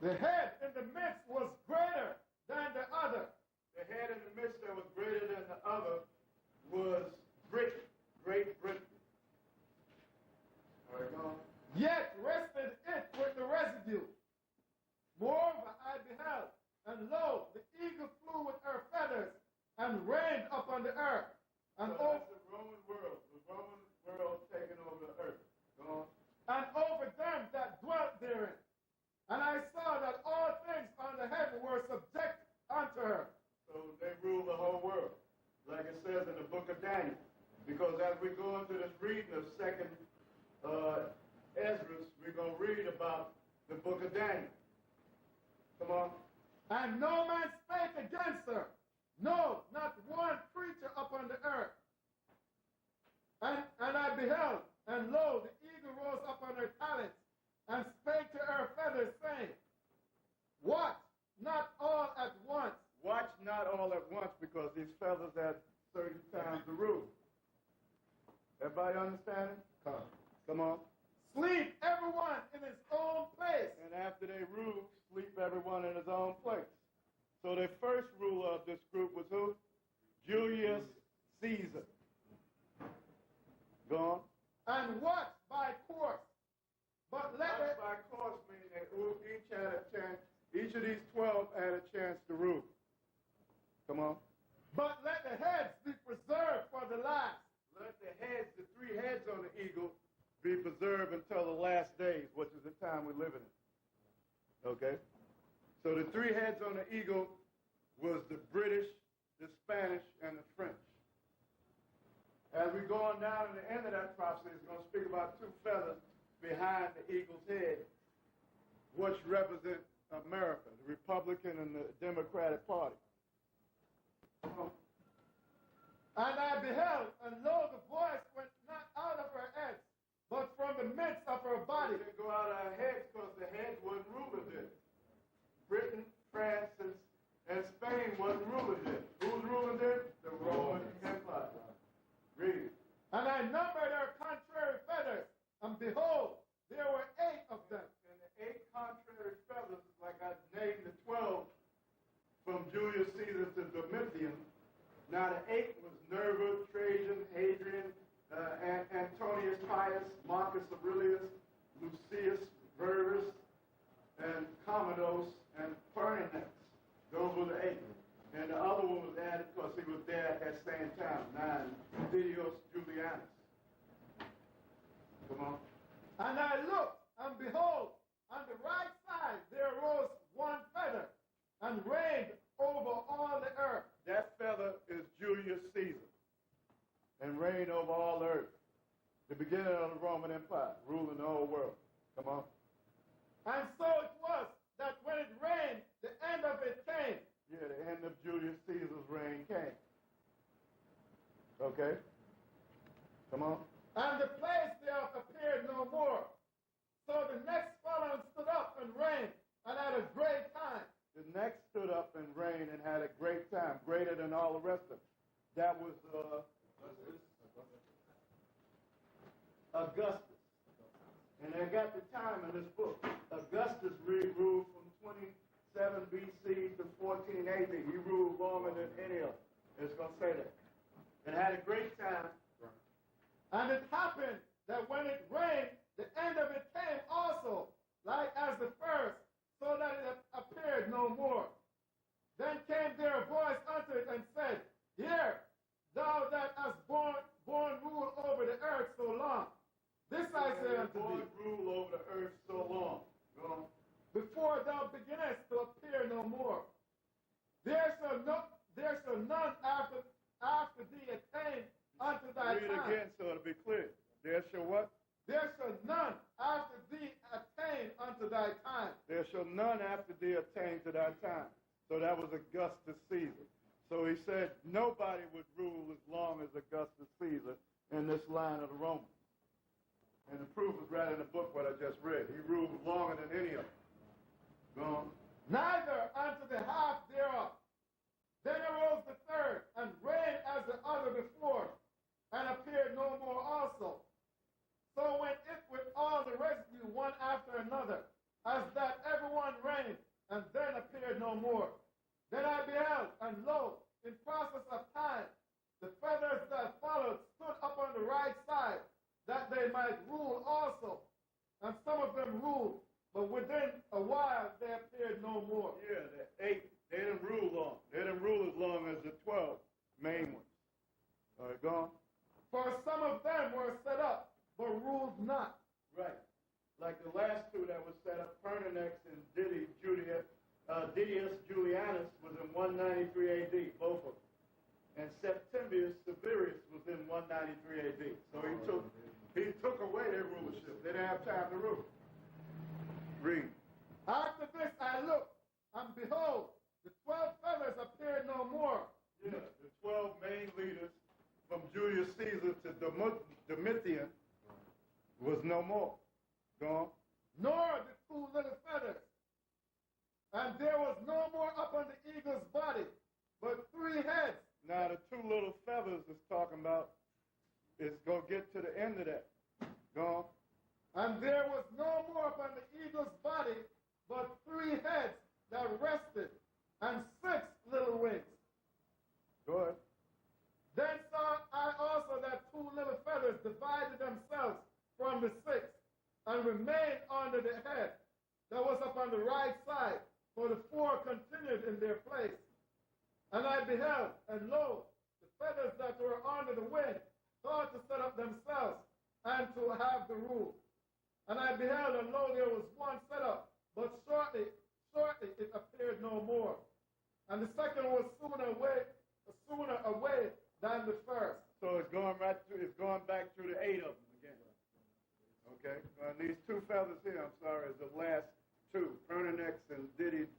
The head in the midst was greater than the other. The head in the midst that was greater than the other was Britain, Great Britain. All right, go on. Yet rested it with the residue. Moreover, I beheld, and lo, the eagle flew with her feathers and reigned upon the earth. And so that's the Roman world taking over the earth. Go on. And over them that dwelt therein. And I saw that all things under heaven were subject unto her. So they rule the whole world, like it says in the book of Daniel. Because as we go into this reading of 2nd Esdras, we're going to read about the book of Daniel. Come on. And no man spake against her. No, not one creature upon the earth. And I beheld, and lo, the eagle rose up on her talents, and spake to her feathers, saying, watch not all at once. Watch not all at once, because these feathers had certain times to rule. Everybody understand it? Come on. Sleep everyone in his own place. And after they ruled, sleep everyone in his own place. So the first ruler of this group was who? Julius Caesar. Go on. And watch by course. But let Watch it by course meaning that each had a chance. Each of these 12 had a chance to rule. Come on. but let the heads be preserved for the last. Let the heads, the 3 heads on the eagle, be preserved until the last days, which is the time we're living in. Okay? So the 3 heads on the eagle was the British, the Spanish, and the French. As we're going down to the end of that prophecy, it's going to speak about 2 feathers behind the eagle's head, which represent America, the Republican and the Democratic Party. And I beheld, and lo, the voice went not out of her head, but from the midst of her body. It didn't go out of her heads because the heads wasn't ruling then. Britain, France, and Spain wasn't ruling then. Who's ruling then? The Roman Empire. Read. And I numbered her contrary feathers, and behold, there were 8 of them. And the 8 contrary feathers, like I named the 12 from Julius Caesar to Domitian. Now the 8 was Nerva, Trajan, Hadrian, Antonius Pius, Marcus Aurelius, Lucius Verus, and Commodus, and Pertinax. Those were the 8. And the other one was added because he was there at that same time, 9, Didius Julianus. Come on. And I looked, and behold, on the right side there arose 1 feather, and reigned over all the earth. That feather is Julius Caesar, and reigned over all the earth. The beginning of the Roman Empire, ruling the whole world. Come on. And so it was that when it reigned, the end of it came. Yeah, the end of Julius Caesar's reign came. Okay? Come on. And the place thereof appeared no more. So the next following stood up and reigned, and had a great time. The next stood up and reigned and had a great time, greater than all the rest of them. That was Augustus. And I got the time in this book. Augustus ruled from 27 BC to 14 AD. He ruled longer than any of them. It's going to say that. And had a great time. And it happened that when it rained, the end of it came also, like as the first, so that it appeared no more. Then came there a voice unto it and said, Hear, thou that hast borne rule over the earth so long. This I say unto thee, rule over the earth so long. Go on. Before thou beginnest to appear no more. There shall none after thee attain unto thy Read it time. again so it'll be clear. There shall what? There shall none after thee attain unto thy time. There shall none after thee attain to thy time. So that was Augustus Caesar. So he said nobody would rule as long as Augustus Caesar in this line of the Romans. And the proof is right in the book what I just read. He ruled longer than any of them. Go on. Neither unto the half thereof. Then arose the third, and reigned as the other before, and appeared no more also. So went it with all the residue one after another, as that everyone reigned, and then appeared no more. Then I beheld, and lo, in process of time, the feathers that followed stood up on the right side, that they might rule also. And some of them ruled, but within a while they appeared no more. Yeah, the 8, they didn't rule long. They didn't rule as long as the 12 main ones. All right, go on. For some of them were set up, but ruled not. Right. Like the last 2 that were set up, Pertinax and Didius Julianus was in 193 AD, both of them. And Septimius Severus was in 193 AD. So he took away their rulership. They didn't have time to rule. Read. After this I looked, And behold, the 12 feathers appeared no more. Yeah, the 12 main leaders from Julius Caesar to Domitian was no more. Gone. Nor the 2 little feathers. And there was no more upon the eagle's body, but 3 heads. Now the 2 little feathers is talking about is going to get to the end of that. Gone. And there was no more upon the eagle's body, but 3 heads that rested, and 6 little wings. Go ahead. Then saw I also that 2 little feathers divided themselves from the 6, and remained under the head that was upon the right side, for the 4 continued in their place. And I beheld, and lo, the feathers that were under the wing thought to set up themselves, and to have the rule. And I beheld, and lo, there was one set up, but shortly it appeared no more. And the second was sooner away than the first. So it's going back through the 8 of them again. Okay. These 2 feathers here, I'm sorry, is the last 2, Pertinax and Didius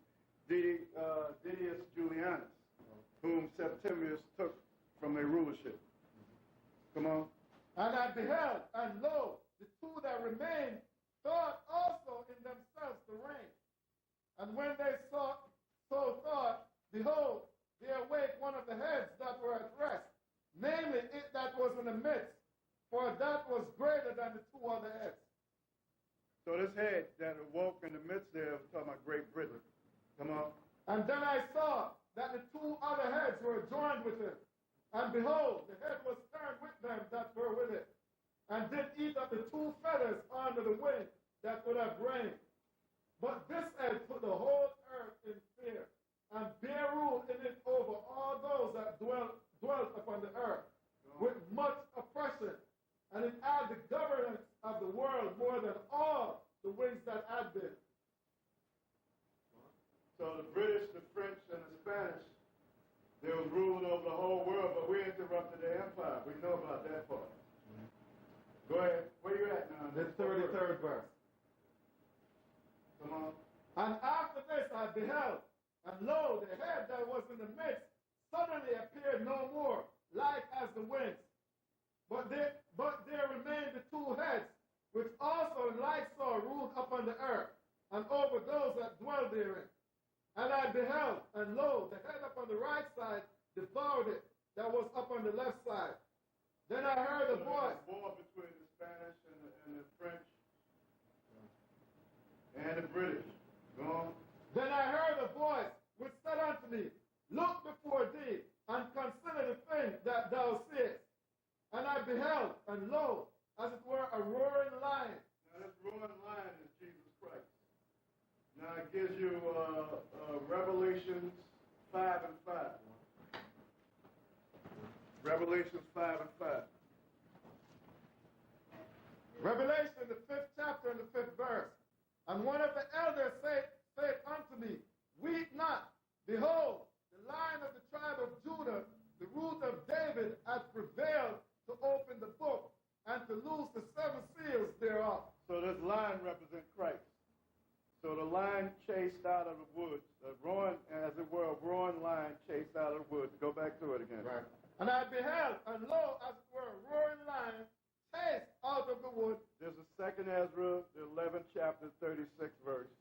Julianus, whom Septimius took from their rulership. Come on. And I beheld, and lo, the 2 that remained thought also in themselves to reign. And when they so thought, behold, there awake one of the heads that were at rest, namely it that was in the midst, for that was greater than the 2 other heads. So this head that awoke in the midst there was talking about Great Britain. Come on. And then I saw that the 2 other heads were joined with him. And behold, the head was turned with them that were with it, and did eat up the 2 feathers under the wing that would have reigned. But this head put the whole earth in fear, and bare rule in it over all those that dwelt upon the earth, with much oppression. And it had the governance of the world more than all the wings that had been. So the British, the French, and the Spanish, they were ruling over the whole world, but we interrupted their empire. We know about that part. Go ahead. Where you at now? The 33rd verse. Come on. And after this I beheld, and lo, the head that was in the midst suddenly appeared no more, like as the winds. But there remained the 2 heads, which also in like sort ruled upon the earth, and over those that dwell therein. And I beheld, and lo, the head upon the right side devoured it, that was upon the left side. Then I heard a voice. War between the Spanish and the French and the British. Go on. Then I heard a voice which said unto me, Look before thee, and consider the thing that thou seest. And I beheld, and lo, as it were a roaring lion. Now this roaring lion is Jesus Christ. Now it gives you Revelations 5 and 5. Revelations 5 and 5. Revelation, the 5th chapter and the 5th verse. And one of the elders said unto me, Weep not. Behold, the Lion of the tribe of Judah, the root of David, hath prevailed to open the book and to loose the 7 seals thereof. So this lion represents Christ. So the lion chased out of the woods, as it were, a roaring lion chased out of the woods. Go back to it again. Right. And I beheld, and lo, as it were, a roaring lion chased out of the wood. There's a 2nd Ezra, the 11th chapter, 36th verse.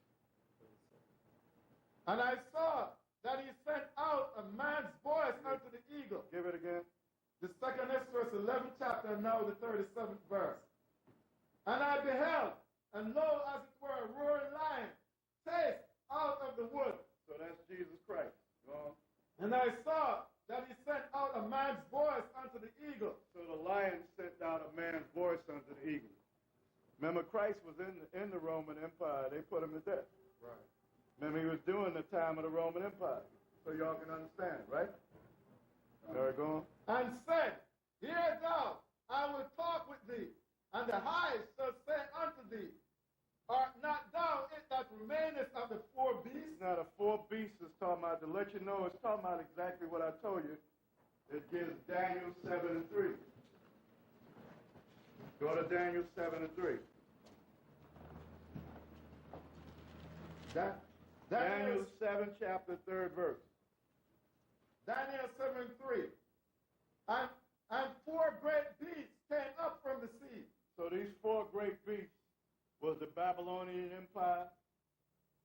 And I saw that he sent out a man's voice unto the eagle. Give it again. The 2nd Ezra, 11th chapter, and now the 37th verse. And I beheld, and lo, as it were, a roaring lion chased out of the wood. So that's Jesus Christ. Go on. And I saw that he sent out a man's voice unto the eagle. So the lion sent out a man's voice unto the eagle. Remember, Christ was in the Roman Empire. They put him to death. Right. Remember, he was during the time of the Roman Empire. So y'all can understand, right? There we go. And said, Hear thou, I will talk with thee, and the highest shall say unto thee, Art not thou it that remainest of the 4 beasts? Now the 4 beasts is talking about, to let you know, it's talking about exactly what I told you. It gives Daniel 7 and 3. Go to Daniel 7 and 3. That Daniel 7, chapter 3rd verse. Daniel 7:3. And four great beasts came up from the sea. So these four great beasts was the Babylonian Empire,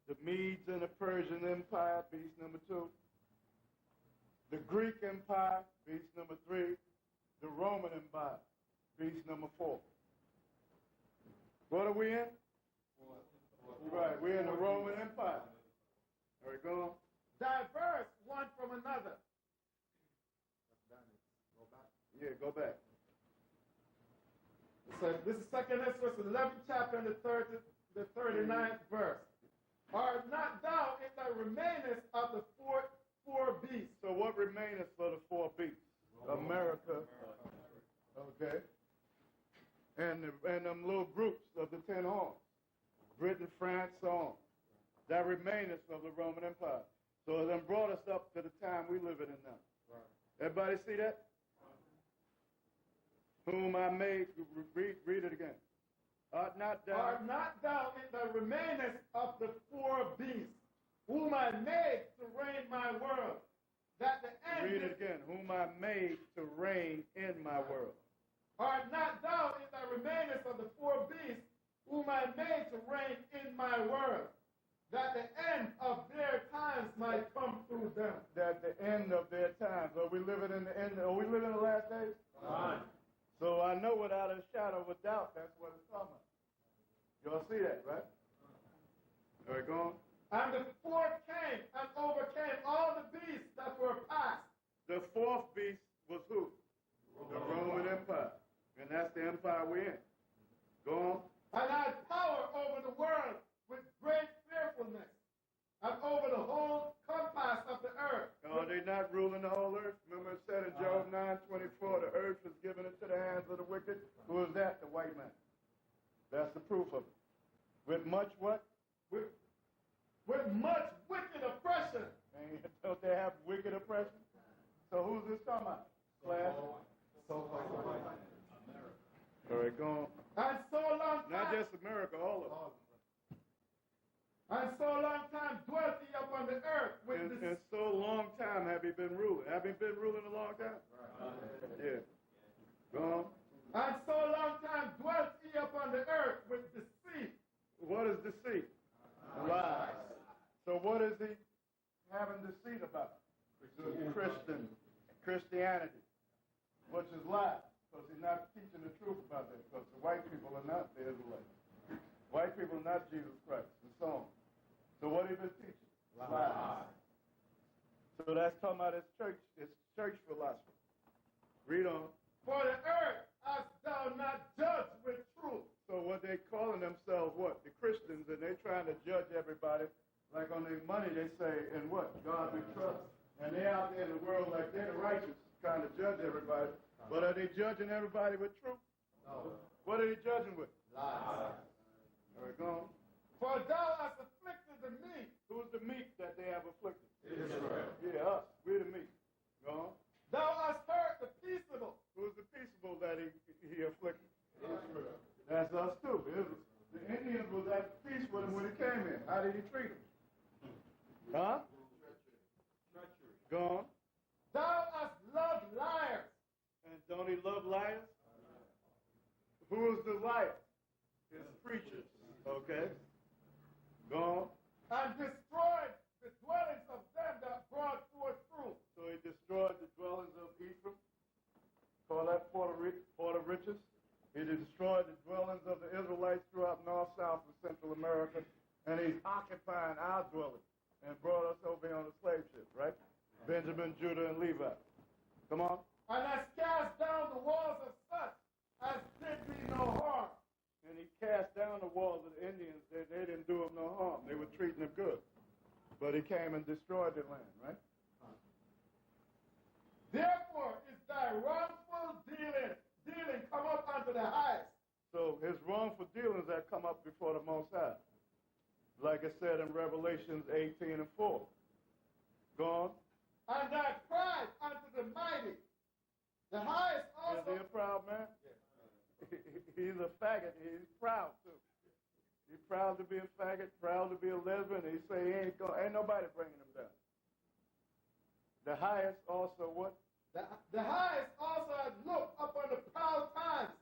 the Medes and the Persian Empire, beast number 2, the Greek Empire, beast number 3, the Roman Empire, beast number 4. What are we in? Right, we're in the Roman Empire. All right, go on. Diverse one from another. Yeah, go back. So this is 2nd Esdras 11th chapter and the 39th verse. Art not thou in the remainest of the four beasts? So what remaineth for the four beasts? America. Okay. And them little groups of the 10 horns. Britain, France, so on. That remaineth of the Roman Empire. So it then brought us up to the time we live in now. Everybody see that? Whom I made, read it again. Art not thou in the remainest of the four beasts, whom I made to reign my world, that the end... Read it again. Whom I made to reign in my world. Art not thou in the remainest of the four beasts, whom I made to reign in my world, that the end of their times might come through them. That the end of their times. Are we living in the end? Are we living in the last days? Right. So I know without a shadow of a doubt that's what it's talking about. Y'all see that, right? All right, go on. And the fourth came and overcame all the beasts that were past. The fourth beast was who? The Roman Empire. And that's the empire we're in. Go on. And had power over the world with great fearfulness, and over the whole compass of the earth. Are they not ruling the whole earth? Remember it said in Job 9:24, the earth was given into the hands of the wicked. Who is that? The white man. That's the proof of it. With much what? With much wicked oppression. And don't they have wicked oppression? So who's this talking about? Class? All right, go on. And so long time. Not just America, all of them. And so long time dwelt he upon the earth with and so long time have he been ruling. Have he been ruling a long time? Right. Yeah. Go on. And so long time dwelt he upon the earth with deceit. What is deceit? Lies. So what is he having deceit about? Christianity, which is lies. Because he's not teaching the truth about that. Because the white people are not the Israelites. White people are not Jesus Christ, and so on. So what have he been teaching? Lies. So that's talking about his church philosophy. Read on. For the earth hast thou not judged with truth. So what they calling themselves, what? The Christians, and they trying to judge everybody. Like on their money, they say, in what? God we trust. And they out there in the world like they're the righteous, trying to judge everybody. But are they judging everybody with truth? No. What are they judging with? Lies. All right, go on. For thou hast afflicted the meek. Who's the meek that they have afflicted? Israel. Yeah, us. We're the meek. Go on. Thou hast hurt the peaceable. Who's the peaceable that he afflicted? Israel. That's us too. The Indians was at peace with him when he came in. How did he treat them? Huh? Treachery. Go on. Thou hast loved liars. And don't he love liars? Who is the liar? His preachers. Okay. Go on. And destroyed the dwellings of them that brought forth fruit. So he destroyed the dwellings of Ephraim. Call that port of riches. He destroyed the dwellings of the Israelites throughout North, South, and Central America. And he's occupying our dwelling and brought us over here on the slave ship, right? Benjamin, Judah, and Levi. Come on. And has cast down the walls of such as did me no harm. And he cast down the walls of the Indians. They didn't do him no harm. They were treating him good. But he came and destroyed the land, right? Therefore is thy wrongful dealing come up unto the highest. So his wrongful dealings that come up before the Most High. Like it said in Revelations 18:4. Go on. And thy pride unto the mighty. The highest also. Is he a proud man? Yeah. He's a faggot. He's proud too. He's proud to be a faggot, proud to be a lesbian. He say ain't nobody bringing him down. The highest also what? The highest also has looked upon the proud times,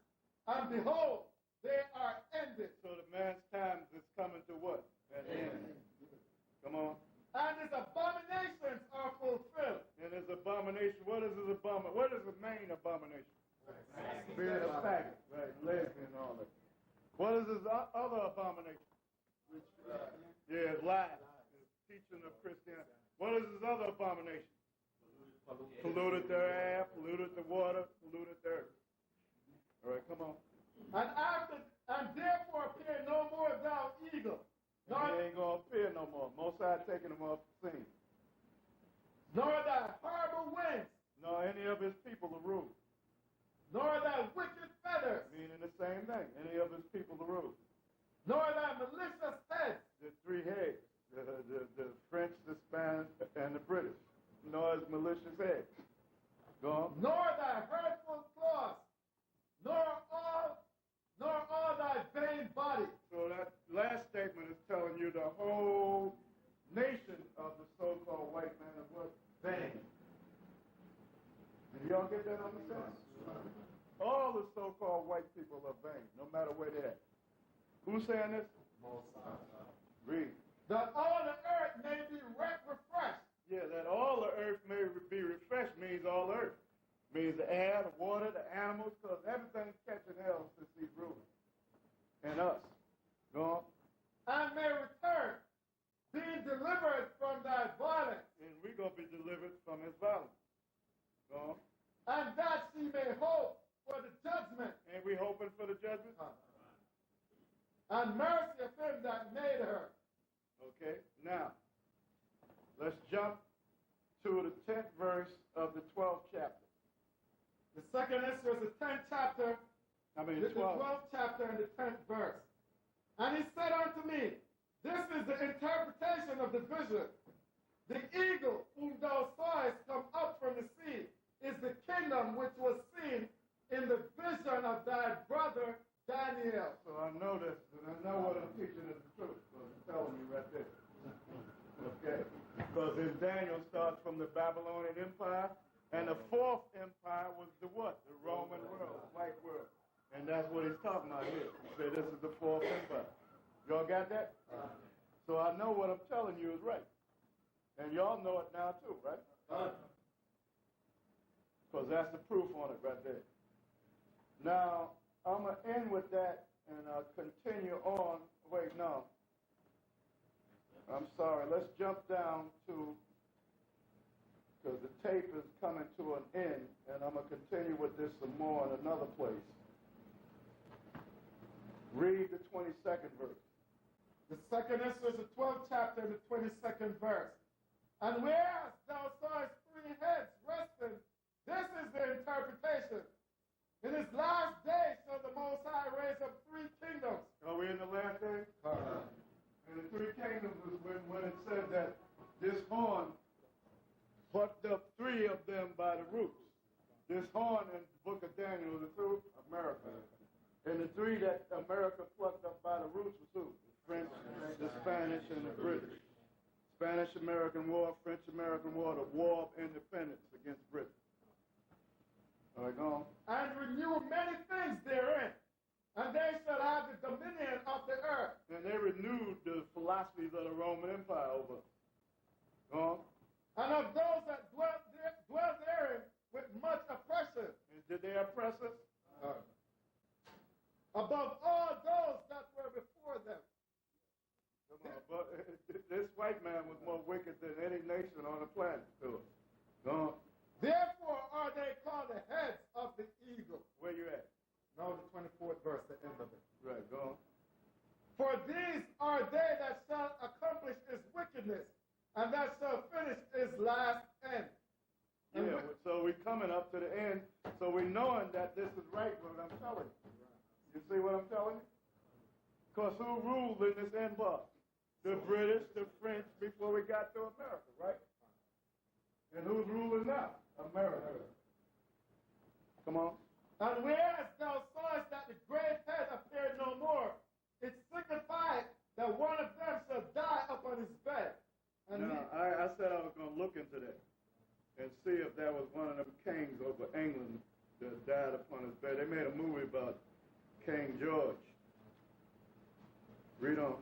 and behold, they are ended. So the man's times is coming to what? An end. Come on. And his abominations are fulfilled. And his abomination, what is his abomination? What is the main abomination? Being a faggot, right? Lesbian and all that. What is his other abomination? Yeah, lies. Teaching of Christianity. What is his other abomination? Polluted their air, polluted the water, polluted the earth. All right, come on. And therefore appear no more thou eagle. He ain't going to appear no more. Most High taking him off the scene. Nor thy horrible winds. Nor any of his people to rule. Nor thy wicked feathers. Meaning the same thing. Any of his people to rule. Nor thy malicious heads. The three heads. The French, the Spanish, and the British. Nor his malicious heads. Go on. Nor thy hurtful claws. Nor all thy vain body. So that last statement is telling you the whole nation of the so-called white man is what? Vain. Did y'all get that understanding? All the so-called white people are vain, no matter where they're at. Who's saying this? Read. That all the earth may be refreshed. Yeah, that all the earth may be refreshed means all earth. Means the air, the water, the animals, because everything's catching hell since he's ruling. And us. Go on. And may return, being delivered from thy violence. And we're going to be delivered from his violence. Go on. And that she may hope for the judgment. Ain't we hoping for the judgment? And mercy of him that made her. Okay, now, let's jump to the 10th verse of the 12th chapter. The second Ezra is the 10th chapter. The 12th chapter and the 10th verse. And he said unto me, this is the interpretation of the vision. The eagle whom thou sawest come up from the sea is the kingdom which was seen in the vision of thy brother Daniel. So I know this, and I know what I'm teaching is the truth. So it's telling me right there. Okay? Because in Daniel starts from the Babylonian Empire, and the fourth empire was the what? The Roman world, the white world. And that's what he's talking about here. He said this is the fourth empire. Y'all got that? So I know what I'm telling you is right. And y'all know it now too, right? Because that's the proof on it right there. Now, I'm going to end with that and continue on. Wait, no. I'm sorry. Let's jump down to, because the tape is coming to an end, and I'm going to continue with this some more in another place. Read the 22nd verse. The second Ezra is the 12th chapter and the 22nd verse. And whereas thou sawest three heads resting, this is the interpretation. In his last day shall the Most High raise up three kingdoms. Are we in the last day? And the three kingdoms is when it said that this horn plucked up three of them by the roots. This horn in the book of Daniel is who? America. And the three that America plucked up by the roots was who? The French, the Spanish, and the British. Spanish-American War, French-American War, the War of Independence against Britain. All right, go on. And renew many things therein. And they shall have the dominion of the earth. And they renewed the philosophies of the Roman Empire over. Go on. And of those that dwell therein with much oppression. And did they oppress us? Above all those that were before them. Come on, but this white man was more wicked than any nation on the planet. Go on. Therefore are they called the heads of the eagle. Where you at? Now the 24th verse, the end of it. Right, go on. For these are they that shall accomplish his wickedness, and that shall finish his last end. Yeah, so we're coming up to the end, so we're knowing that this is right what I'm telling you. You see what I'm telling you? Because who ruled in this end bar? The British, the French, before we got to America, right? And who's ruling now? America. Come on. And whereas thou sawest that the great head appeared no more, it signified that one of them shall die upon his bed. And No, I said I was going to look into that and see if that was one of them kings over England that died upon his bed. They made a movie about King George. Read on.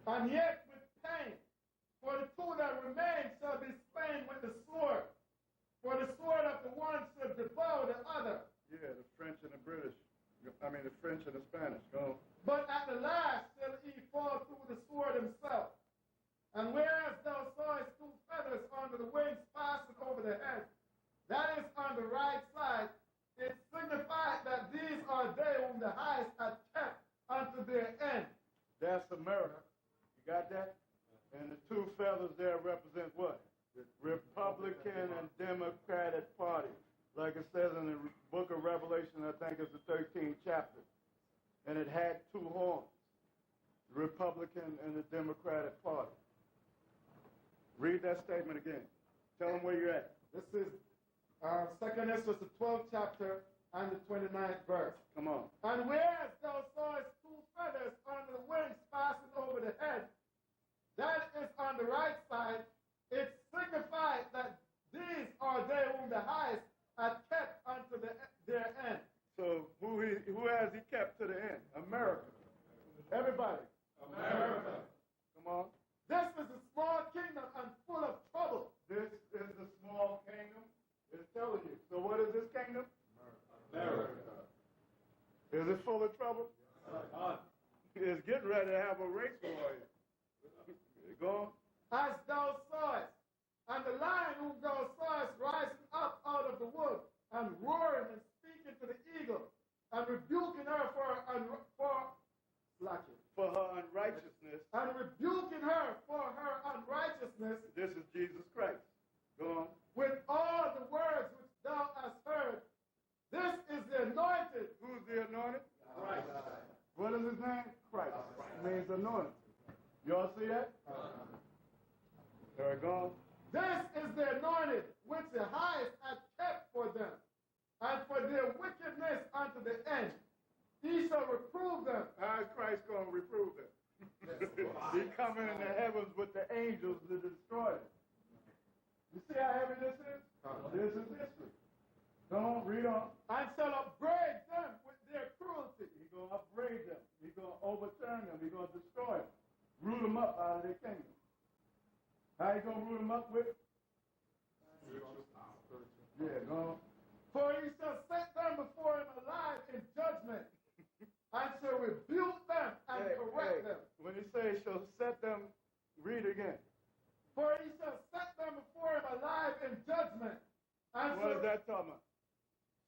And yet with pain, for the two that remain shall be slain with the sword. For the sword of the one shall devour the other. Yeah, the French and the British. I mean, the French and the Spanish. Go on. But at the last shall he fall through the sword himself. And whereas thou sawest two feathers under the wings fastened over the head, that is on the right side, it signified that these are they whom the highest hath kept unto their end. That's America. You got that? And the two feathers there represent what? The Republican and Democratic Party. Like it says in the book of Revelation, I think it's the 13th chapter. And it had two horns, the Republican and the Democratic Party. Read that statement again. Tell them where you're at. This is 2nd Esdras, the 12th chapter and the 29th verse. Come on. And whereas thou sawest two feathers under the wings fastened over the head, that is on the right side, it signified that these are they whom the highest hath kept unto their end. So who has he kept to the end? America. Everybody. America. Come on. This is a small kingdom and full of trouble. This is the small kingdom. It's telling you. So what is this kingdom? America. Is it full of trouble? It's getting ready to have a race war. Go on. As thou sawest, and the lion whom thou sawest rising up out of the wood, and roaring and speaking to the eagle, and rebuking her for her unrighteousness. And rebuking her for her unrighteousness. This is Jesus Christ. Go on. With all the words which thou hast heard. This is the anointed. Who's the anointed? Christ. What is his name? Christ. It means anointed. Y'all see that? There we go. This is the anointed which the highest hath kept for them, and for their wickedness unto the end. He shall reprove them. How is Christ going to reprove them? He's coming in the heavens with the angels to destroy them. You see how heavy this is? This is history. Go on, read on. And shall upbraid them with their cruelty. He's going to upbraid them. He's going to overturn them. He's going to destroy them. Root them up out of their kingdom. How you going to root them up with? Yeah, go on. For he shall set them before him alive in judgment, and shall rebuke them and correct them. When he says shall set them, read again. For he shall set them before him alive in judgment. And what is that talking about?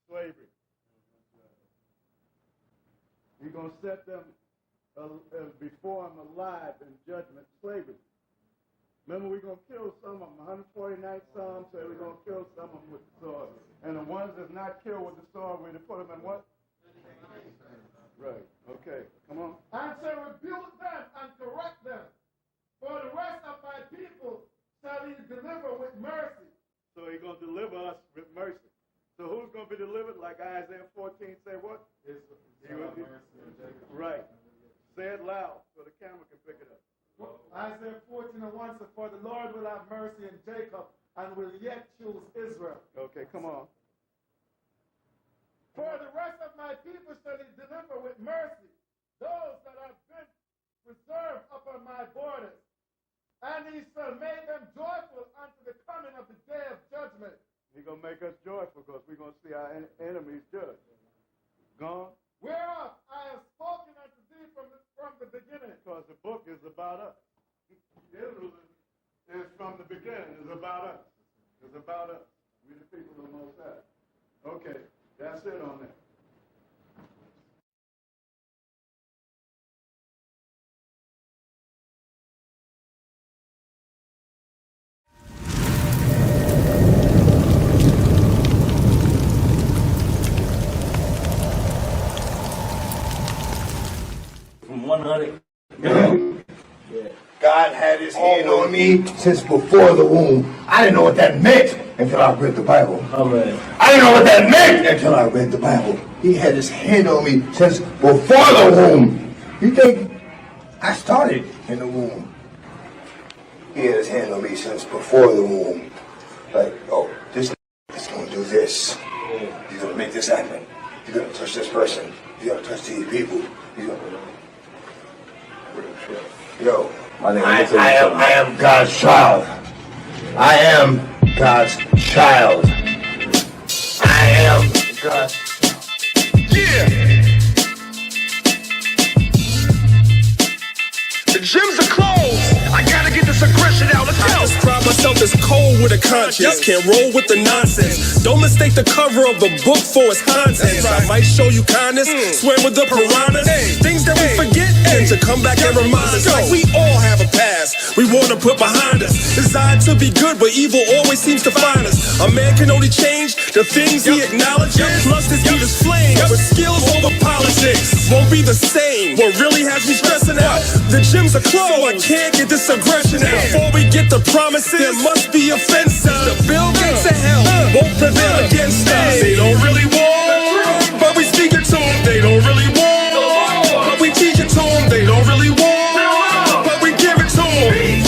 Slavery. He's going to set them before him alive in judgment, slavery. Remember, we're going to kill some of them. 149th Psalm said we're going to kill some of them with the sword. And the ones that's not killed with the sword, we're going to put them in what? Right. Okay. Come on. And shall rebuke them and correct them. For the rest of my people shall he deliver with mercy. So he's going to deliver us with mercy. So who's going to be delivered? Like Isaiah 14 say what? Right. Say it loud so the camera can pick it up. Isaiah 14:1 says, for the Lord will have mercy in Jacob and will yet choose Israel. Okay, come on. For the rest of my people shall he deliver with mercy, those that have been preserved upon my borders. And he shall make them joyful unto the coming of the day of judgment. He's going to make us joyful because we're going to see our enemies judged. Gone. Whereof I have spoken unto thee from the beginning. Because the book is about us. Israel is from the beginning. It's about us. It's about us. We the people of the Most High. Okay, that's it on that. From 100. God had his hand on me since before the womb. I didn't know what that meant until I read the Bible. Amen. I didn't know what that meant until I read the Bible. He had his hand on me since before the womb. You think I started in the womb. He had his hand on me since before the womb. Like, oh, this is going to do this. He's going to make this happen. He's going to touch this person. He's going to touch these people. He's going to... Yo, I am God's child. I am God's child. I am God's child. Yeah! The gyms are closed. I gotta get this aggression out. Let's go. I describe myself as cold with a conscience. Can't roll with the nonsense. Don't mistake the cover of the book for its contents. I might show you kindness, swim with the piranhas. Things that we forget and to come back and remind us. Like we all have a past we wanna put behind us. Designed to be good, but evil always seems to find us. A man can only change the things he acknowledges. Plus this beat is flame with skills over politics. Won't be the same. What really has me stressing out? The gyms are closed, so I can't get this aggression out. Before we get the promises, there must be offenses. The Bill Gates of hell won't prevail against us. They don't really want, but we speak it to them. They don't really want, but we teach it to them. They don't really want, but we give it to them.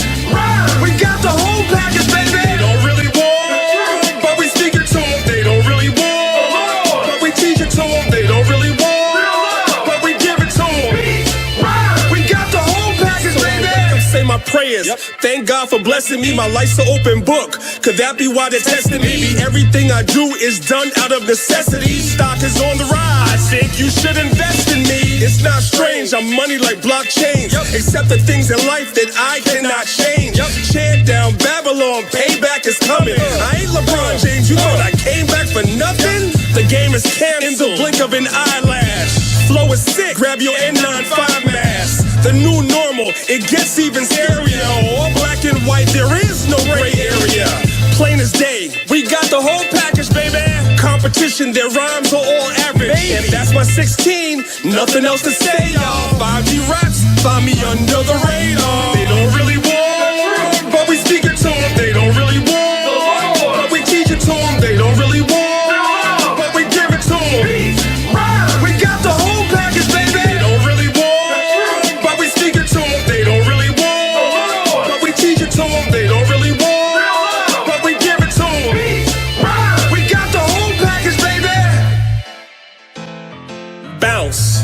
We got the whole package, baby. They don't really want, but we speak it to them. They don't really want, but we teach it to them. They don't really want, but we give it to them. We got the whole package, baby. Say my prayers. Thank God for blessing me. My life's an open book. Could that be why they're testing me? Maybe everything I do is done out of necessity. Stock is on the rise. I think you should invest in me. It's not strange. I'm money like blockchain. Except the things in life that I cannot change. Chant down Babylon. Payback is coming. I ain't LeBron James. You thought I came back for nothing? The game is canceled in the blink of an eyelash. Flow is sick. Grab your N95 mask. The new normal. It gets even scarier. All black and white. There is no gray area. Plain as day. We got the whole package, baby. Competition, their rhymes are all average. And that's my 16. Nothing else to say, y'all. 5G raps, find me under the radar. They don't really want, but we speak it to them. They don't really want, but we teach it to them. They don't really want, but we give it to them. We got the whole package, baby. They don't really want, but we speak it to them. They don't really want, but we teach it to them. They don't really want, but we give it to them. We got the whole package, baby. Bounce.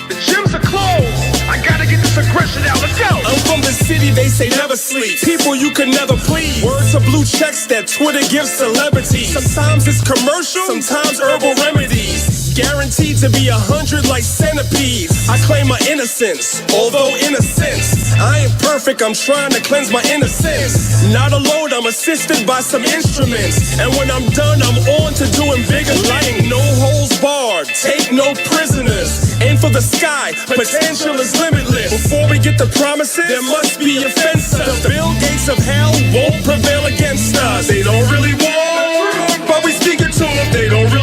The gyms are closed. I gotta get this aggression out. Let's go. I'm from the city, they say never sleep. People you can never please. Words of blue checks that Twitter gives celebrities. Sometimes it's commercial, sometimes herbal remedies. Guaranteed to be 100 like centipedes. I claim my innocence, although innocence. I ain't perfect, I'm trying to cleanse my innocence. Not alone, I'm assisted by some instruments. And when I'm done, I'm on to doing bigger things. No holes barred, take no prisoners. Aim for the sky, potential is limitless. Before we get the promises, there must be offenses. The Bill Gates of hell won't prevail against us. They don't really want, but we speak it to them. They don't really